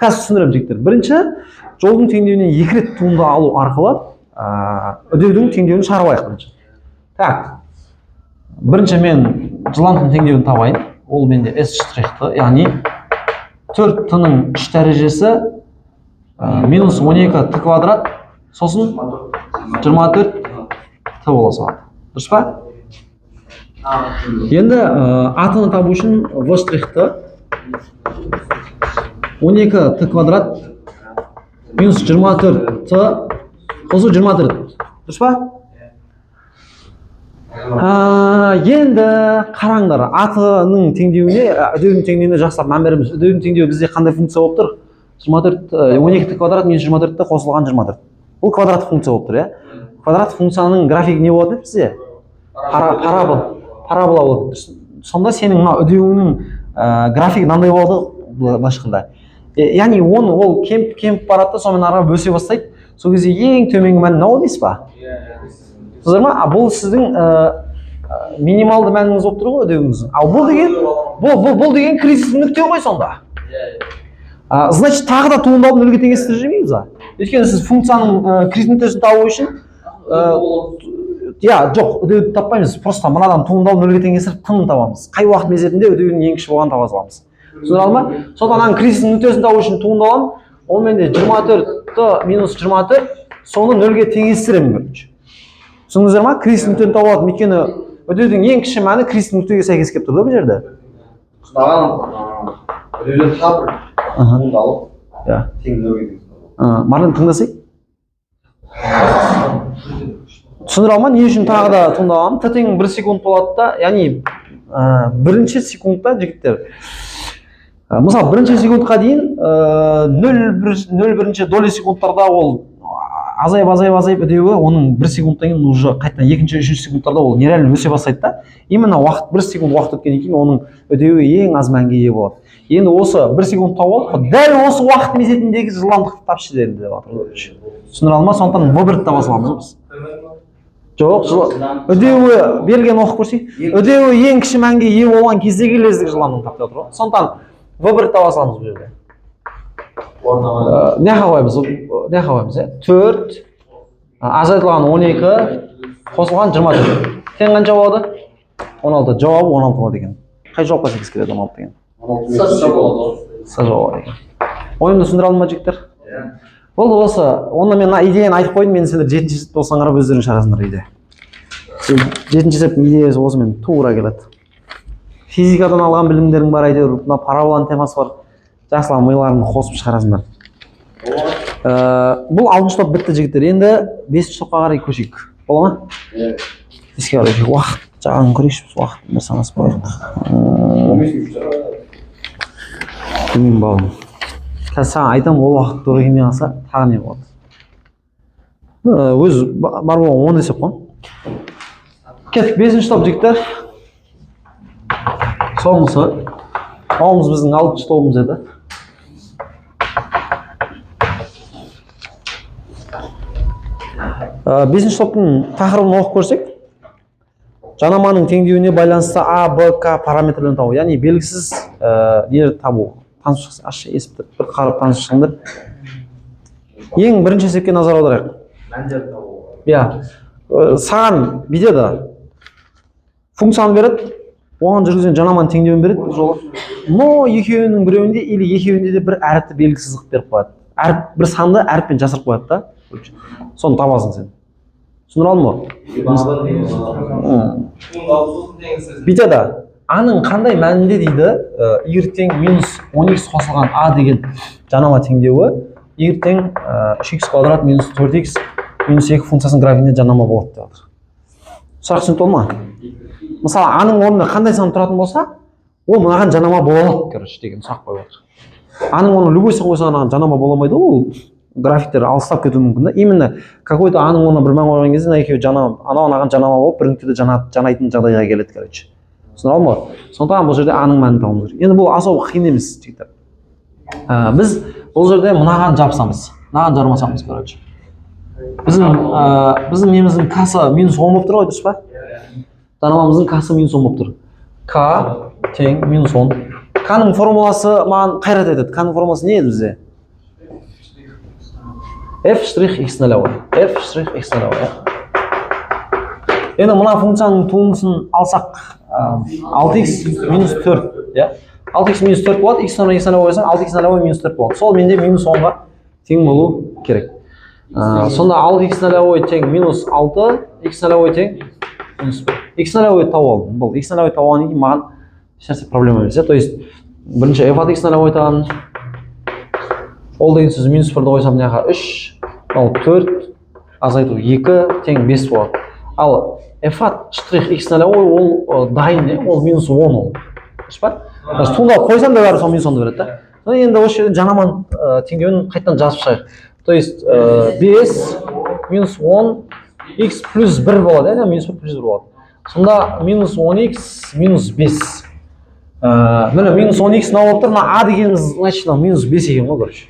Қазір түсіндірем жігіттер. Бірінші, жолдың теңдеуінен 2 рет туынды алу арқылы үдеудің теңдеуін шығарып алайық. Так, бірінші мен жылдамдықтың теңдеуін табайын. Ол менде S штрихты, яғни 4Т-ның 3 дәрежесі минус 12Т квадрат, сосын 24Т бола салады. Дұрыс па? Енді А-тыны табу үшін В штрихты 12 t квадрат минус 24 t қосу 24. Дұрыс па? Енді қараңдар, атының теңдеуіне, үдеудің теңдеуіне жақсылап мән береміз. Үдеудің теңдеуі бізде қандай функция болып тұр? 12 квадрат минус 24 қосылған 24. Бұл квадрат функция болып тұр, иә? Квадрат функцияның графигі не болады бізде? Парабола болады. Сонда сенің мына үдеуінің графигі мынандай болады былайша айтқанда. Яғни ол кеміп барады да, сонымен ары қарай өсе бастайды. Сол кезде ең төменгі мәні мынау емес па? Түсіндіңіздер ма? Бұл сіздің минималды мәніңіз болып тұр ғой үдеуіңіздің. Ал бұл деген кризис нүкте ғой сонда. Значит, тағы да туындауды нөлге теңестіре жүрмейміз ба? Өйткені сіз функцияның кризис нүктесін табу үшін жоқ, үдеуді таппаймыз. Просто мынадан туындауды нөлге теңестіріп тынын табамыз. Қай уақыт мезетінде үдеудің ең кіші болғанын таба аламыз. Түсіндіңіздер ма? Сондықтан кризис нүктесін табу үшін туындалам. Ол менде 24 минус 24 соны нөлге теңестіремін бірінші. Түсіндіңіздер ма? Кризис нүктені таба аламын. Өйткені үдеудің ең кіші мәні кризис нүктеге сәйкес келіп тұр да бұл жерде. Үдеуден тағы бір туындалып, тең нөлге теңестіріп. Марлен тыңдасай. Түсіндіре алма, не үшін тағы да туындалам? Т тең 1 секунд болады да, яғни бірінші секундта жігіттер. Мысалы, бірінші секундқа дейін 0,1 доля секундтарда ол азайып үдеуі, оның 1 секундтан кейін уже қайтадан екінші, үшінші секундтарда ол нереально өсе бастайды да. Именно 1 секунд уақыт өткеннен кейін оның үдеуі ең аз мәнге ие болады. Енді осы 1 секунд тауып алдық, дәл осы уақыт мезетіндегі жылдамдықты тапшы деді деп жатыр. Түсіндіре алма, сондықтан В1-ді таба саламыз біз. Жоқ, үдеуі берілген оқып көрсек, үдеуі ең кіші мәнге ие болған кездегі лездік жылдамдықты тапты жатыр ғой. Сондықтан В1-ді таба саламыз бұл жерде. Не қабаймыз, 4 азайтылған 12 қосылған 24. Тең қанша болады? 16. Жауабы 16 болады екен. Қай жауапқа сәйкес келеді 16 деген? С жауабы екен. Ойымды түсіндіре алдым ма жігіттер? Болды осы. Онда мен идеяны айтып қойдым, мен сендер 7-ші есепті болсаң қарап өздерің шығарасыңдар идея. 7-ші есептің идеясы осымен тура келеді. Физикадан алған білімдерің бар, әйтеуір мына параболаның темасы бар. Жақсылап миларыңды қосып шығарасыңдар. Бұл 6-шы топ бітті жігіттер. Енді 5-ші топқа қарай көшейік. Бола ма? Еске қарай уақыт жағын көрейікші, біз уақытын бір санасып қойдық. Білмеймін балым. Қазір саған айтам, ол уақыт тура келмей қалса, тағы не болады? Өз бар болған 10 есеп қой. Кеттік 5-ші топ жігіттер. Соңғысы. Ауымыз біздің 6-шы тобымыз еді. Бесінші топтың тақырыбын оқып көрсек, жанаманың теңдеуіне байланысты А, Б, К параметрлерін табу. Яғни белгісіз нелерді табу. Танысып шықса, ашшы есепті бір қарып танысып шығыңдар. Ең бірінші есепке назар аударайық. Мәндерді табу. Саған бүйтеді. Функцияны береді, оған жүргізген жанаманың теңдеуін береді бұл жолы. Но екеуінің біреуінде или екеуінде де бір әріпті белгісіз қылып беріп қояды. Бір санды әріппен жасырып қояды да. Соны табасың сен. Түсіндіре алдың ба? Бүйтеді. А-ның қандай мәнінде дейді, y тең минус 10x қосылған А деген жанама теңдеуі y тең 3x квадрат минус 4x минус 2 функциясының графигіне жанама болады деп жатыр. Сұрақ түсінікті болды ма? Мысалы, А-ның орнында қандай сан тұратын болса, ол мынаған жанама болады, короче, деген сұрақ қойып жатыр. А-ның орнына любой сан қойса мынаған жанама боламайды, ол графиктер алыстап кетуі мүмкін да. Именно какой-то А-ның орнына бір мән қойған кезде екеуі анаған жанама болып, бір нүктеде жанайтын жағдайға келеді, короче. Түсіндіре алдың ба? Сондықтан бұл жерде А-ның мәнін табуымыз керек. Енді бұл особо қиын емес, жігіттер. Біз бұл жерде мынаған жапсамыз, мынаған жармасамыз, короче. Біздің неміздің К-сы минус 10 болып тұр ғой, дұрыс па? Жанамамыздың К-сы минус 10 болып тұр. К тең минус 10. К-ның формуласы маған қайрат етеді. К-ның формуласы не еді бізде? f'(x нулевой). f'(x нулевой). Енді мына функцияның туындысын алсақ, 6x минус 4, 6x минус 4 болады, x орнына x нулевой қойсаң, 6x нулевой минус 4 болады. Сол менде минус 10-ға тең болу керек. Сонда 6x нулевой тең минус 6, x нулевой тең минус 1. x нулевой тауып алдым. Бұл x нулевой тауғаннан кейін маған ешнәрсе проблема емес. То есть бірінші f от x-ні қойтамын. Ол деген сөз минус 1-ді қойсам мына жаққа 3, ал 4, азайту 2 тең 5 болады. Ал f от штрих x-ні ол дайын, ол минус 10 ол. Дұрыс па? Туындалып қойсам да бәрі сол минус 10-ды береді да. Енді осы жерден жанаман теңдеуін қайтадан жазып шығайық. То есть 5 минус 10 x плюс 1 болады, минус 1 плюс 1 болады. Сонда минус 10x минус 5. Міне минус 10x мына болып тұр, мына a дегеніміз значит минус 5 екен ғой, короче.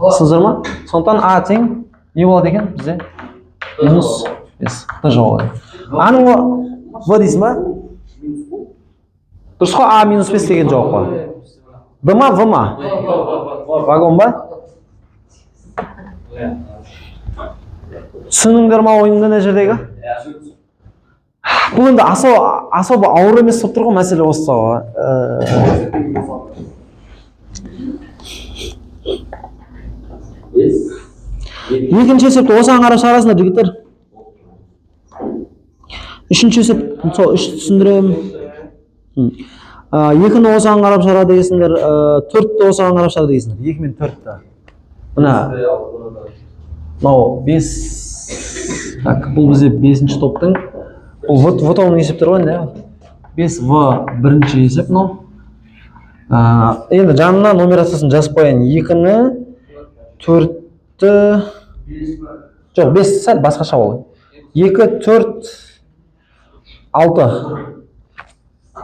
Түсіндіңіздер ма? Сондықтан a тең не болады екен бізде? Минус 5. Д жауабы. Аның в дейсің ба? Дұрыс қой, a минус 5 деген жауап қой. Д ма, в ма? Вагон ба? Түсініңдер ма ойымды мына жердегі? Бұл енді особо ауыр емес болып тұр ғой мәселе осы ғой. Екінші есепті осыған қарап шығарасыңдар жігіттер. Үшінші есеп, сол үшті түсіндіремін. Екіні осыған қарап шығарады дегенсіңдер, төртті осыған қарап шығарады дегенсіңдер. 2 мен 4-ті. Мына мынау 5. Так, бұл бізде 5-ші топтың. Бұл в-томның есептері ғой енді. 5в бірінші есеп мынау. Енді жанына нумерациясын жазып қояйын. 2-ні, 4-ті, жоқ 5 сәл басқаша болды. 2, 4, 6.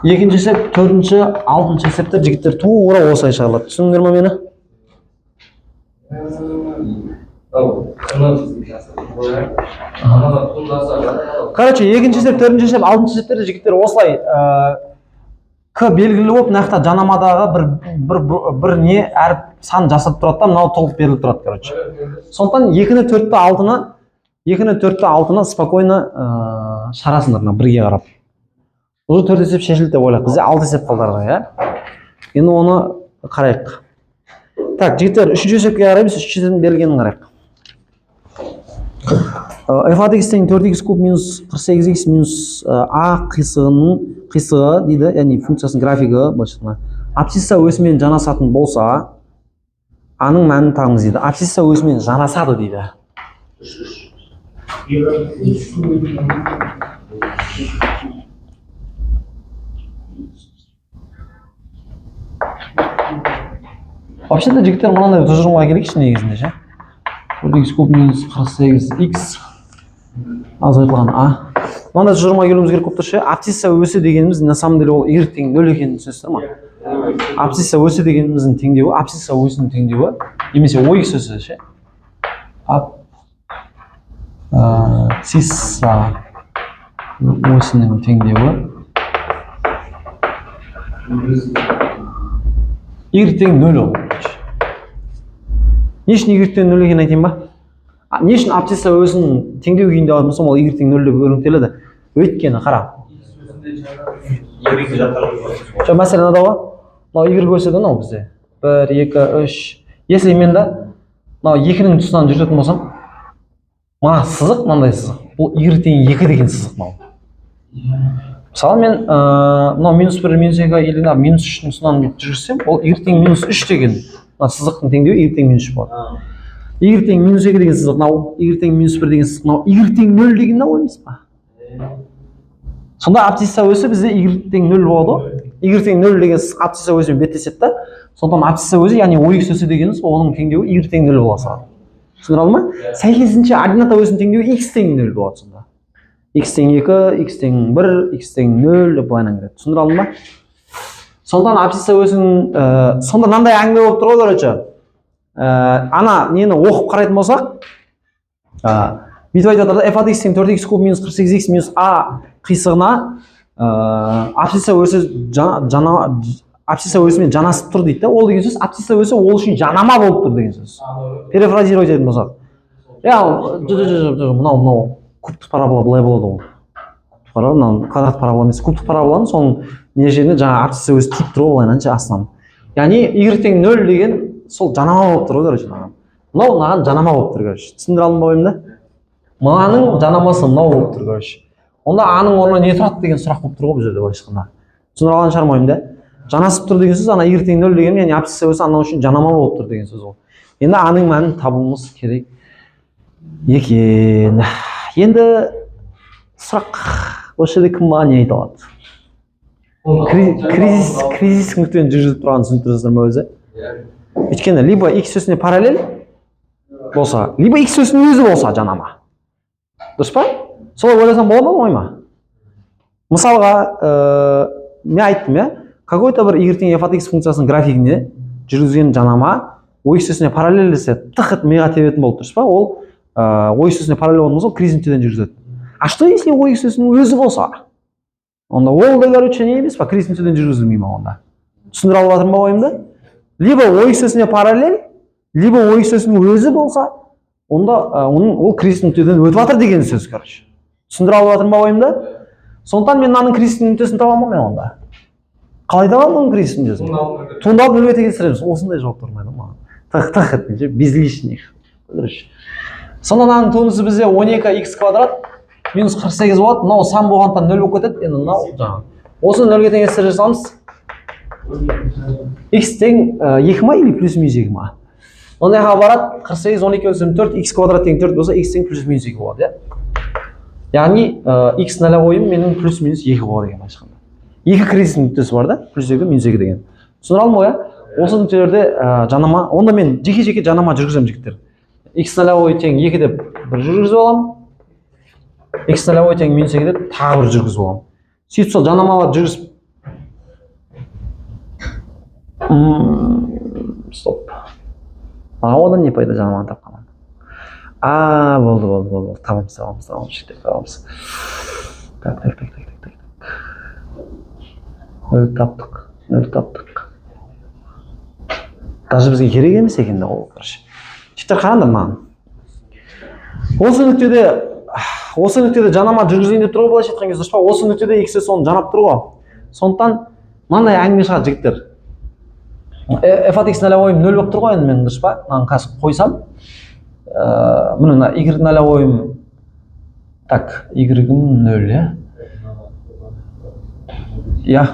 Екінші есеп, 4-ші, 6-шы есептер жігіттер тура осылай шығарылады. Түсіндіңдер ме мені? Короче, екінші есеп, 4-ші есеп, 6-шы есептерді жігіттер осылай к белгілі болып, мына жанамадағы бір не әріп сан жасап тұрады да, мынау толып беріліп тұрады, короче. Сондықтан 2-ні, 4-ті, 6-ны спокойно шығарасыңдар мына бірге қарап. Уже 4 есеп шешілді деп ойлайық. Бізде 6 есеп қалдырға, иә? Енді оны қарайық. Так, жігіттер, үшінші есепке қараймыз, үшінші есептің берілгенін қарайық. f от x тең 4x куб минус 48x минус a қисығы дейді, яғни функциясының графигі былайша. Абсцисса осымен жанасатын болса, аның мәнін табыңыз дейді. Абсцисса осымен жанасады дейді. Вообще-то жігіттер мынандай тұжырымға келейікші негізінде ше. 4x куб минус 48x азайтылған a. Мынандай тұжырымға келуіміз керек болып тұр ше. Абсцисса өсі дегеніміз на самом деле ол y тең 0 екенін түсінесіздер ма? Абсцисса өсі дегеніміздің теңдеуі, абсцисса өсінің теңдеуі, немесе ой сөзі ше. Абсцисса өсінің теңдеуі y тең 0 ол. Не үшін y тең 0 екенін айтайын ба? Не үшін абсцисса өзінің теңдеу күйінде алатын болсам, ол y тең 0 деп өрнектеледі. Өйткені қара. Жоқ, мәселе мынада ғой. Мынау y өседі мынау бізде. 1, 2, 3. Если мен да мынау 2-нің тұсынан жүретін болсам, мына сызық, мынандай сызық. Бұл y тең 2 деген сызық мынау. Мысалы мен мынау минус 1, минус 2 или минус 3-нің тұсынан жүрсем, ол y тең минус 3 деген сызықтың теңдеуі y тең минус 3 болады. Y тең минус 2 деген сызық мынау, y тең минус 1 деген сызық мынау, y тең 0 деген мынау емес па? Сонда абсцисса өсі бізде y тең 0 болады. Y тең 0 деген сызық абсцисса өсімен беттеседі да. Сондықтан абсцисса өсі, яғни ой өсі дегеніміз оның теңдеуі y тең 0 бола салады. Түсіндіре алды ма? Сәйкесінше ордината өсінің теңдеуі x тең 0 болады сонда. X тең 2, x тең 1, x тең 0 деп былайынан кіреді. Түсіндіре алды ма? Сондықтан абсцисса өсінің сонда мынандай әңгіме болып тұр ғой, короче. Ана нені оқып қарайтын болсақ, бүйтіп айтып жатыр да, f от x тең 4x куб минус 48x минус a қисығына абсцисса өсімен жанасып тұр дейді. Ол деген сөз абсцисса өсі ол үшін жанама болып тұр деген сөз. Перефразировать ететін болсақ. Мынау кубтық парабола былай болады ол. Кубтық парабола, квадрат парабола емес, кубтық параболаның соның не жеріне жаңа абсцисса өсі тиіп тұр былайынан астынан. Яғни y тең 0 деген сол жанама болып тұр ғой, короче. Мынау мынаған жанама болып тұр, короче. Түсіндіре алдым ба ойымды? Мынаның жанамасы мынау болып тұр, короче. Онда аның орнына не тұрады деген сұрақ болып тұр ғой бұл жерде былайша айтқанда. Түсіндіре алған шығар ма ойымды? жанасып тұр деген сөз, ана y тең 0 деген яғни абсцисса болса анау үшін жанама болып тұр деген сөз ол. Енді аның мәнін табуымыз керек екен. Енді сұрақ, осы жерде кім маған не айта алады? Кризис нүктеден жүргізіп тұрғанын түсініп тұрсыздар ма өзі? Өйткені либо x өсіне параллель болса, либо x өсінің өзі болса жанама. Дұрыс па? Солай ойласам болады ма, болмай ма? Мысалға, мен айттым, какой-то бір y тең f от x функциясының графигіне жүргізген жанама y өсіне параллель десе тықыт миға тебетін болды, дұрыс па? Ол y өсіне параллель болатын болса, ол кризис нүктеден жүргізеді. А что если y өсінің өзі болса? Онда ол да короче не емес па? Кризис нүктеден жүргізілмей ма онда? Түсіндіре алып жатырмын ба ойымды? Либо y өсіне параллель, либо y өсінің өзі болса, онда ол кризис нүктеден өтіп жатыр деген сөз, короче. Түсіндіре алып жатырмын ба ойымды? Сондықтан мен мынаның кризис нүктесін табамын мен онда. Қалай табамын оның кризис нүктесін? Туындалып нөлге теңестіреміз. Осындай жауап тұрмайды ма? Тық, без лишних. Сонда мынаның туындысы бізде 12x квадрат минус 48 болады. Мынау сан болғандықтан 0 болып кетеді. Енді мынау жаңағы. Осыны нөлге теңестіре жасамыз. X тең 2 ма или плюс минус 2 ма? Ондайға барады 48, 12 өлсем 4, x квадрат тең 4 болса, x тең плюс минус 2 болады. Яғни x нөлевойым менің плюс минус 2 болады деген айтқанда. Екі кризис нүктесі бар да, плюс 2, минус 2 деген. Түсіндіре алдым ғой? Осы нүктелерде жанама, онда мен жеке-жеке жанама жүргіземін жігіттер. X нөлевой тең 2 деп бір жүргізіп аламын. X нөлевой тең минус 2 деп тағы бір жүргізіп аламын. Сөйтіп сол жанамалар жүргізіп. Стоп. Одан не пайда жанаманы тапқаннан? Болды. Табамыз. Жігіттер табамыз. Так. Нөл таптық. Даже бізге керек емес екен де ол, короче. Жігіттер қараңдар маған. Осы нүктеде жанама жүргізейін деп тұр ғой, былайша айтқан кезде, дұрыс па? Осы нүктеде x соны жанап тұр ғой. Сондықтан мынандай әңгіме шығады жігіттер. F от x нөлевойым 0 болып тұр ғой енді мен, дұрыс па? Мынаны қазір қойсам, мына y нөлевойым, так, y-ім 0, иә.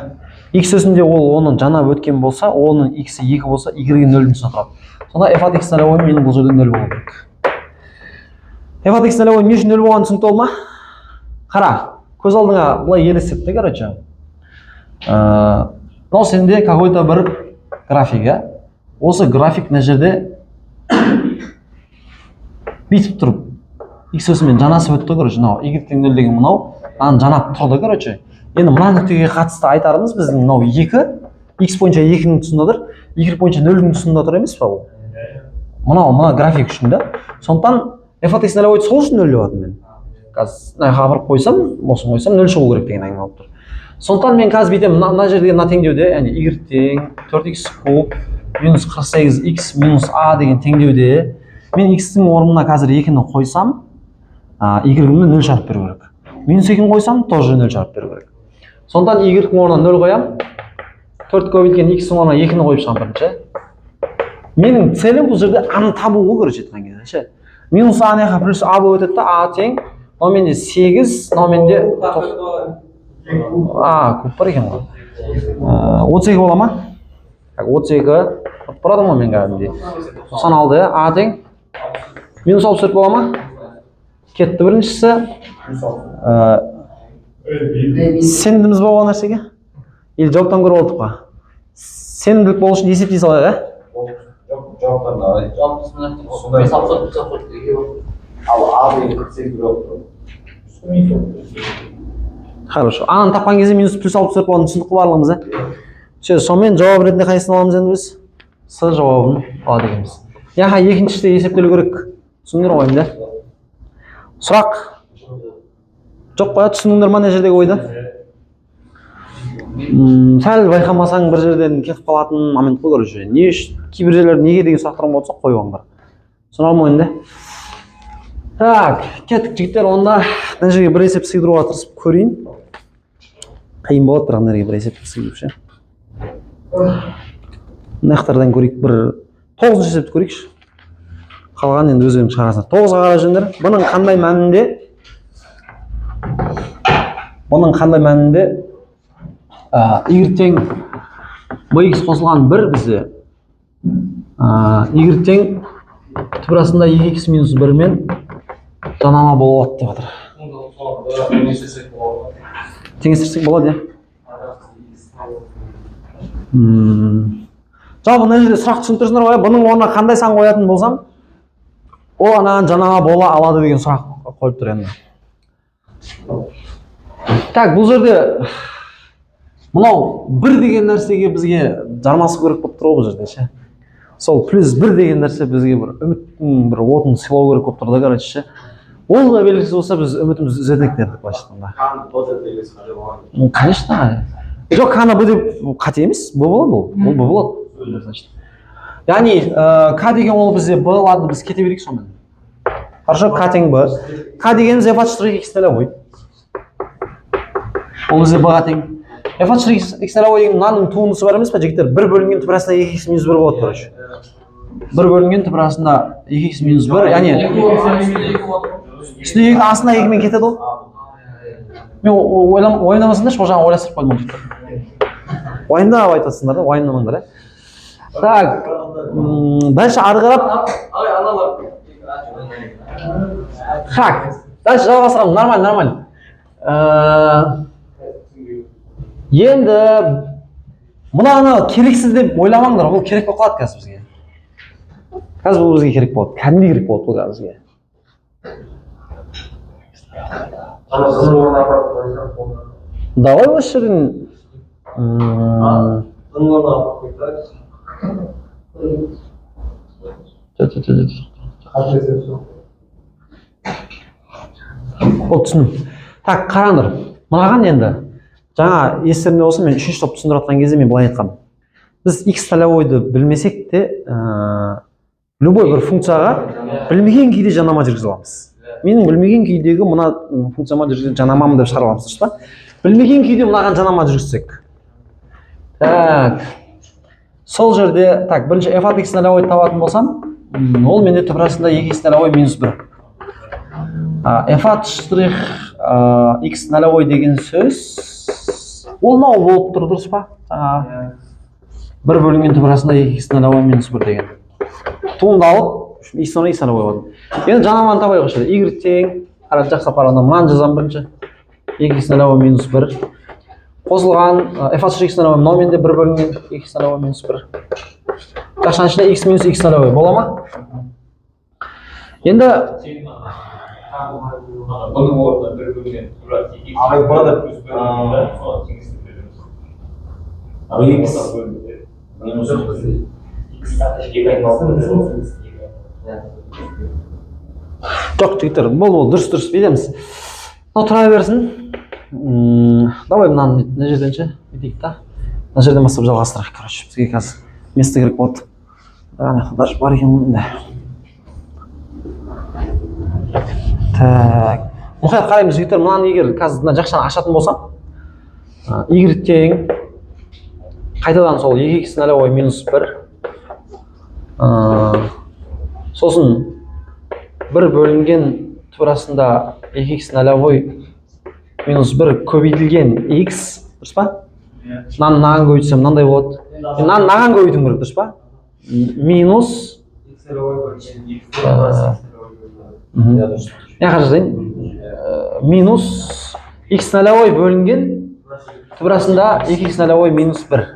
X өсінде ол оның жанап өткен болса, оның x-і 2 болса, y-ге 0-дің тұсына тұрады. Сонда f от x нөлевойым менің бұл жерде 0 болу керек. F от x нөлевойым не үшін 0 болғанын түсінікті болды ма? Қара, көз алдыңа былай елестетті, короче. Мынау сенде какой-то бір график, осы график мына жерде бүйтіп тұрып, x өсімен жанасып өтті, короче, мынау y тең 0 деген мынау, жанап тұрды, короче. Енді мына нүктеге қатысты айтарымыз біздің мынау 2, x бойынша 2-ның тұсындаdır, y бойынша 0-ның тұсында тұр емес па ол? Мына график үшін да. Сондықтан f от x нөлевойды сол үшін 0 деп атым мен. Қазір мына жаққа қойсам, осыны қойсам 0 шығу керек деген әңгіме болып тұр. Сондықтан мен қазір бүйтемін, мына жерде мына теңдеуде, яғни y тең 4x куб минус 48x минус a деген теңдеуде мен x-тің орнына қазір 2-ні қойсам, y-імді 0 шарып беру керек. Минус 2-ні қойсам, тоже 0 шарып беру керек. Сондықтан y-дің орнына 0 қоям, 4 көбейткен x-ің орнына 2-ні қойып шығам бірінші. Менің целім бұл жерде a-ны табу ғой, көріп жеткен кезде. Минус a неға плюс a болып өтеді, a тең, мынау менде 8, мынау менде көп бар екен ғой. 32 бола ма? 32 тұрады ма мен кәдімде? 96, a тең. Минус 64 бола ма? Кетті біріншісі. Сенімдіміз ба оған нәрсеге? Или жауаптан көріп алдық па? Сенімділік болу үшін есептей салайық, Хорошо. Аны тапқан кезде минус плюс 64 болғанын түсіндік қой барлығымыз, сонымен жауап ретінде қайсысын аламыз енді біз? С жауабын алады екенбіз. Яға екіншісі есептелу керек. Түсіндіңдер ғой енді? Сұрақ? Жоқ па, түсіндіңдер ма не жердегі ойды? Сәл байқамасаң бір жерден кетіп қалатын момент қой, көріп не үшін, кейбір жерлерде неге деген сұрақтар болса қойып алыңдар. Түсіндіңдер ма енді? Так, кеттік жігіттер, онда мына жерге бір есеп сыйдыруға тырысып көрейін. Қиын болады, бірақ мына жерге бір есеп сыйдырып ше. Мына жақтардан көрейік, бір 9-шы есепті көрейікші. Қалған енді өздерің шығарасыңдар. 9-ға қарап жүріңдер. Бұның қандай мәнінде y тең bx қосылған 1 бізде y тең түбірасында 2x минус 1 мен жанама болады деп жатыр. Теңестірсек болады, иә. Жалпы мына жерде сұрақ түсінтірсіңдер ғой, бұның орнына қандай сан қоятын болсам, ол анаған жанама бола алады деген сұрақ қойып тұр енді. Так, бұл жерде мынау 1 деген нәрсеге бізге жармасу керек болып тұр ғой бұл жерде ше. Сол плюс 1 деген нәрсе бізге бір үміттің бір отын сыйлау керек болып тұр да, короче ше. Ол да белгісіз болса біз үмітімізді үзедік дедік былайша айтқанда. Қан тоже белгісіз қажет болған. Конечно. Жоқ, қана б деп қате емес, б болады ол. Ол б болады. Значит. Яғни к деген ол бізде б, ладно, біз кете берейік сонымен. Хорошо, к тең б. К дегеніміз f штрих x нолевой. Ол бізде б-ға тең. f штрих x нолевой деген мынаның туындысы бар емес пе, жігіттер? 1 бөлінген түбірасында 2x минус 1 болады, короче. 1 бөлінген түбірасында 2x минус 1, яғни үстіне астына 2 мен кетеді ғой. Мен ойламасыңдаршы, ол жағын ойластырып қойдым. Уайымдап айтасыңдар да, уайымдамаңдар. Так, дальше ары қарап. Так, дальше жалғастырамыз, нормально. Енді мынаны керексіз деп ойламаңдар, бұл керек болып қалады қазір бізге. Қазір бұл бізге керек болады, кәдімгі керек болады бұл бізге. Давай осы жерден ол түсіндім. Так, қараңдар. Мынаған енді жаңа естерінде болса, мен 3-ші топ түсіндіріп жатқан кезде мен былай айтқанмын. Біз x нолевойды білмесек те, любой бір функцияға білмеген күйде жанама жүргізе аламыз. Менің білмеген күйдегі мына функцияма жанамамын деп шығара аламыз, ба? Білмеген күйде мынаған жанама жүргізсек. Так. Сол жерде, так, бірінші f от x нолевой табатын болсам, ол менде түбірасында 2x нолевой минус 1. f от штрих x нолевой деген сөз, ол мынау болып тұр, дұрыс па? 1 бөлінген түбірасында 2x нолевой минус 1 деген. Туынды алып, x нолевой болады. Енді жанаманы табайық осы жерде. y тең, қарап жақсылап қарағанда мынаны жазамын бірінші. 2x нолевой минус 1. Қосылған f от штрих x нолевой мынау менде 1 бөлінген 2x нолевой минус 1. Жақшаның ішінде x минус x нолевой бола ма? Енді бұның орнына 1 бөлінген жоқ, жігіттер, бұл дұрыс береміз. Мынау тұра берсін. Давай мынаны мына жерден ше, етейік та. Мына жерден бастап жалғастырайық, короче. Бізге қазір место керек болады. Даже бар екен мұнда. Так. Мұқият қараймыз, жігіттер, мынаны егер қазір мына жақшаны ашатын болсам, y тең қайтадан сол 2x нолевой минус 1. Сосын 1 бөлінген түбірасында 2x нолевой минус 1 көбейтілген x, дұрыс па? Мынаған көбейтсем мынандай болады. Мынаған көбейтім керек, дұрыс па? Минус минус x нолевой бөлінген түбірасында 2x нолевой минус 1.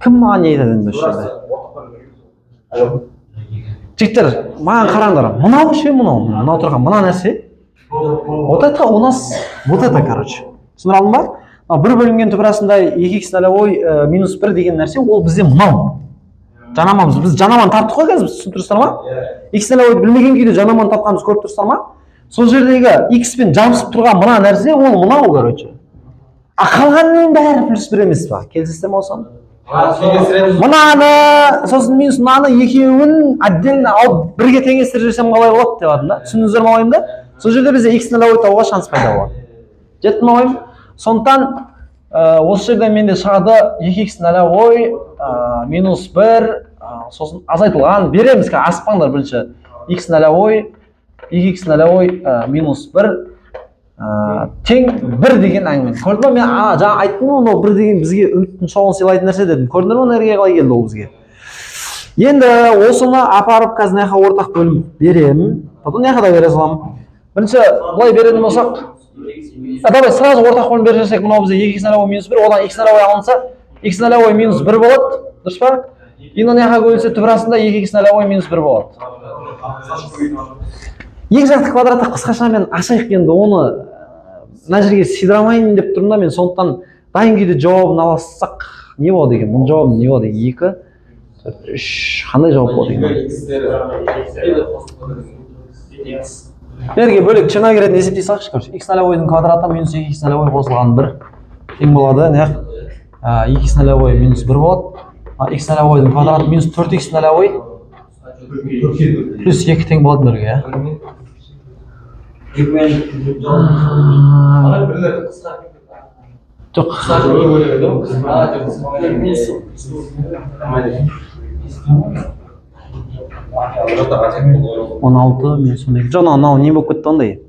Кім маған не айтады енді осы жерде? Жігіттер, маған қараңдар. Мынау ше, мынау тұрған мына нәрсе. Вот это у нас, вот это, короче. Түсіндіре алдың ба? 1 бөлінген түбірасында 2x нолевой минус 1 деген нәрсе, ол бізде мынау. Жанамамыз, біз жанаманы таптық қой қазір, түсініп тұрсыздар ма? X нолевойды білмеген күйде жанаманы тапқанымыз көріп тұрсыздар ма? Сол жердегі x пен жабысып тұрған мына нәрсе, ол мынау, короче. Қалғанның бәрі плюс 1 емес па? Келісесіздер ме осыған? Мынаны, сосын минус мынаны екеуін отдельно алып бірге теңестіріп жіберсем қалай болады деп жатырмын да. Түсіндіңіздер ме ойымды? Сол жерде бізде x нолевой табуға шанс пайда болады. Жетті ме ойым? Сондықтан осы жерден менде шығады 2x нолевой минус 1, сосын азайтылған береміз, аспаңдар бірінші x нолевой 2x нолевой минус 1 тең 1 деген әңгіме. Көрдіңіз ба? Мен жаңа айттым ғой, мынау 1 деген бізге үміттің шоғын сыйлайтын нәрсе дедім. Көрдіңіздер ме, нәрге қалай келді ол бізге? Енді осыны апарып қазір мына жаққа ортақ бөліп беремін. Потом мына жаққа да бере саламын. Бірінші былай беретін болсақ, давай сразу ортақ бөліп бере салсақ, мынау бізде 2х минус 1, одан х алынса, х минус 1 болады, дұрыс па? Енді мына жаққа көбейтсе түбір астында 2х минус 1 болады. Екі жақты квадратты қысқаша мен ашайық, енді оны мына жерге сыйдырамайын деп тұрмын да, мен сондықтан дайын күйде жауабын алсақ не болады екен? Бұның жауабы не болады? 2, 4, 3 қандай жауап болады екен? Берге бөлек черновик ретінде есептей салайықшы, короче. Х0 квадраты минус 2х0 қосылған 1 тең болады. Не? 2х0 минус 1 болады. Х0 квадраты минус 4х0 плюс 2 тең болады бірге, иә? Жоқ. 16 минус 12. Жоқ, мынау не болып кетті ондай?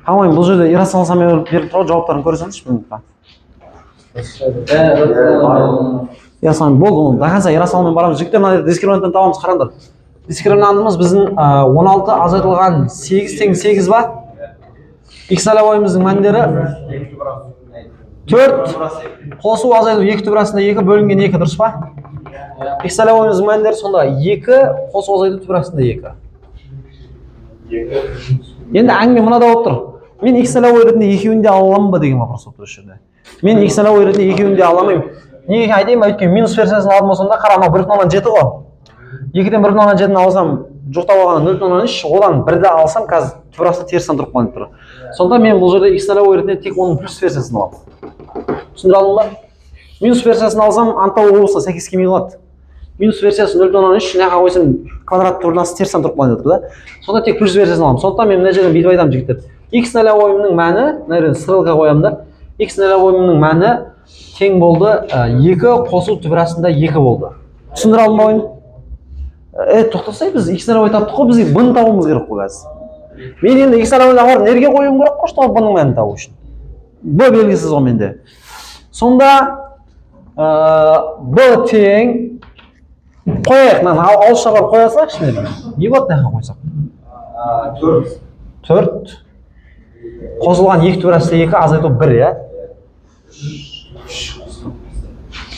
Қамайын, бұл жерде иррационал санмен беріп тұрады, жауаптарын көрсеңізші минутқа. Иррационал болды, до конца иррационалмен барамыз. Жігіттер, мына дискриминанттан табамыз, қараңдар. Дискриминантымыз біздің 16 азайтылған 8 тең 8 ба? Х0-ымыздың мәндері 4 қосу азайту 2 түбір астында 2 бөлінген 2, дұрыс па? Х0-ымыздың мәндері сонда 2 қосу азайту түбір астында 2. Енді әңгіме мынада болып тұр. Мен х0 ретінде екеуін де ала аламын ба деген вопрос болып тұр осы жерде. Мен х0 ретінде екеуін де ала алмаймын. Неге айтайын ба? Өйткені минус версиясын алатын болсам да, қара, мынау 1,7 ғой. 2-ден 1,7-ні алсам, жоқтап алғанда 0,3, одан 1-ді алсам, қазір түбір асты терістен тұрып қалып тұр. Сондықтан мен бұл жерде х0 ретінде тек оның плюс версиясын аламын. Түсіндіре алдым ба? Минус версиясын алсам, антау облысына сәйкес келмей қалады. Минус версиясы 0,3, мына жаққа қойсам, квадрат түбірдің асты терістен тұрып қалып тұр да. Сонда тек плюс версиясын аламын. Сондықтан мен мына жерден бүйтіп айтамын, жігіттер. х0-ның мәні, мына жерден стрелка қоямын да. х0-ның мәні тең болды 2 қосу түбір астында 2 болды. Түсіндіре алдым ба ойын? Тоқтасай, біз х0 таптық қой, бізге b-ны табуымыз керек қой қазір. Мен енді х0-ны апарып нерге қоюым керек қой, чтобы b-ның мәнін табу үшін. b белгісіз ғой менде. Сонда b тең қояйық, ауызша барып қоя салайықшы мен. Не болады мына жаққа қойсақ? 4 қосылған 2 түбір астында 2 азайту 1, иә?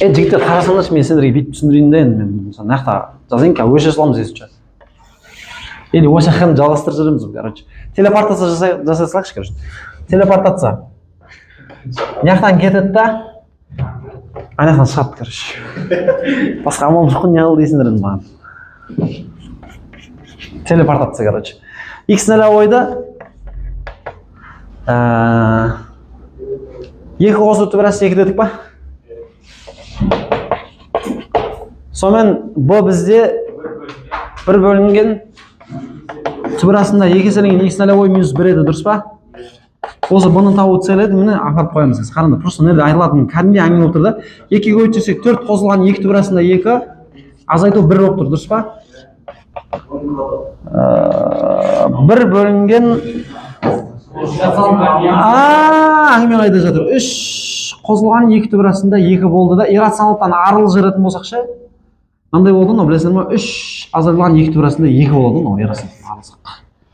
Жігіттер, қарасаңдаршы, мен сендерге бүйтіп түсіндірейін де енді, мен мына жақта жазайын, өше саламыз есінше. Или осы жаққа жалғастырып жүреміз, короче. Телепортация жасай салайықшы, короче. Телепортация. Мына жақтан кетеді да, ана жақтан шығады, короче. Басқа амалым жоқ, не қыл дейсіңдер енді маған. Телепортация, короче. х0-ды 2 қосу түбір асты 2 дедік па? Сонымен b бізде 1 бөлінген түбір астында 2 еселенген х0 минус 1 еді, дұрыс па? Осы b-ны табу цель еді, міне апарып қоямыз. Қараңдар, просто нерде айтылатын кәдімгі әңгіме болып тұр да. 2 көбейтсек 4 қосылған 2 түбір астында 2 азайту 1 болып тұр, дұрыс па? 1 бөлінген әңгіме қайда жатыр? 3 қосылған 2 түбір астында 2 болды да, иррационалдықтан арылы жүретін болсақ ше, мынандай болды ғой, білесіңдер ме? 3 азайтылған 2 түбір астында 2 болады ғой, иррационалдықтан арылсақ.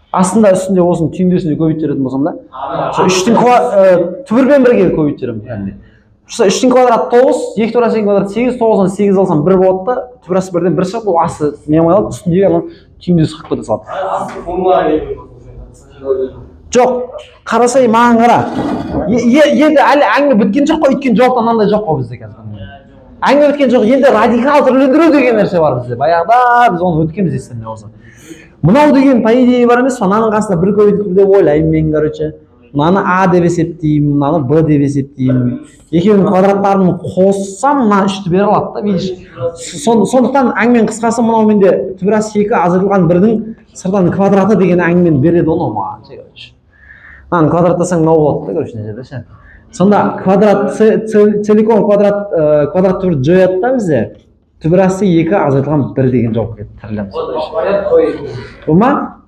Астында үстінде осының түйіндесінде көбейтіп жіберетін болсам да, 3-тің түбірмен бірге көбейтіп жіберемін. 3-тің квадраты 9, 2 түбір астының квадраты 8, 9-дан 8 алсам 1 болады да, түбір асты 1-ден 1 шығып, бұл асты не қойылады, үстіндегі түйіндесі қылып кете салады. Жоқ, қарасай, маған қара. Енді әлі әңгіме біткен жоқ қой, өйткені жауаптан мынандай жоқ қой бізде қазір. Әңгіме біткен жоқ, енді радикал түрлендіру деген нәрсе бар бізде. Баяғыда біз оны өткенбіз естен не болса. Мынау деген по идее бар емес, мынаның қасында бір көбейтіп деп ойлаймын мен, короче. Мынаны а деп есептеймін, мынаны б деп есептеймін. Екеуінің квадраттарын қоссам, мына 3-ті бере алады да, видишь. Сондықтан әңгіменің қысқасы мынау менде түбір асты 2 азайтылған 1-дің сыртан квадраты деген әңгімені береді оны маған, короче. Мынаны квадраттасаң мынау болады да, короче, жерде ше. Сонда квадрат целиком квадрат түбір жояды да бізде. Түбір асты 2 азайтылған 1 деген жауап келді. Бұл ма?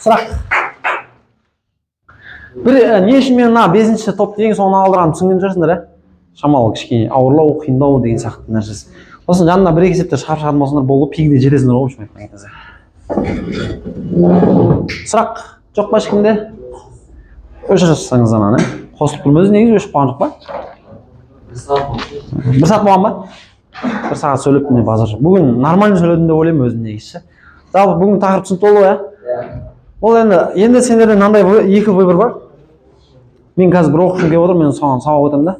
Сұрақ. Не үшін мен мына 5-ші топты ең соңына алдырамын түсінген жүрсіңдер, ә? Шамалы кішкене ауырлау, қиындау деген сияқты нәрсесі. Сосын жанына бір-екі есептер шығарып болсаңдар болды, пигде жетесіңдер ғой шын айтқан кезде. Сұрақ жоқ па ешкімде? Өшіріп жасасаңыз ананы, қосылып тұрмыз, негізі өшіп қалған жоқ па? Бір сағат болған ба? Бір сағат сөйлептім де базар. Бүгін нормально сөйледім деп ойлаймын өзім негізі. Жалпы бүгін тақырып түсінікті болды ғой, ол енді сендерде мынандай екі выбор бар. Мен қазір бір оқушым келіп отыр, мен соған сабақ өтемін да.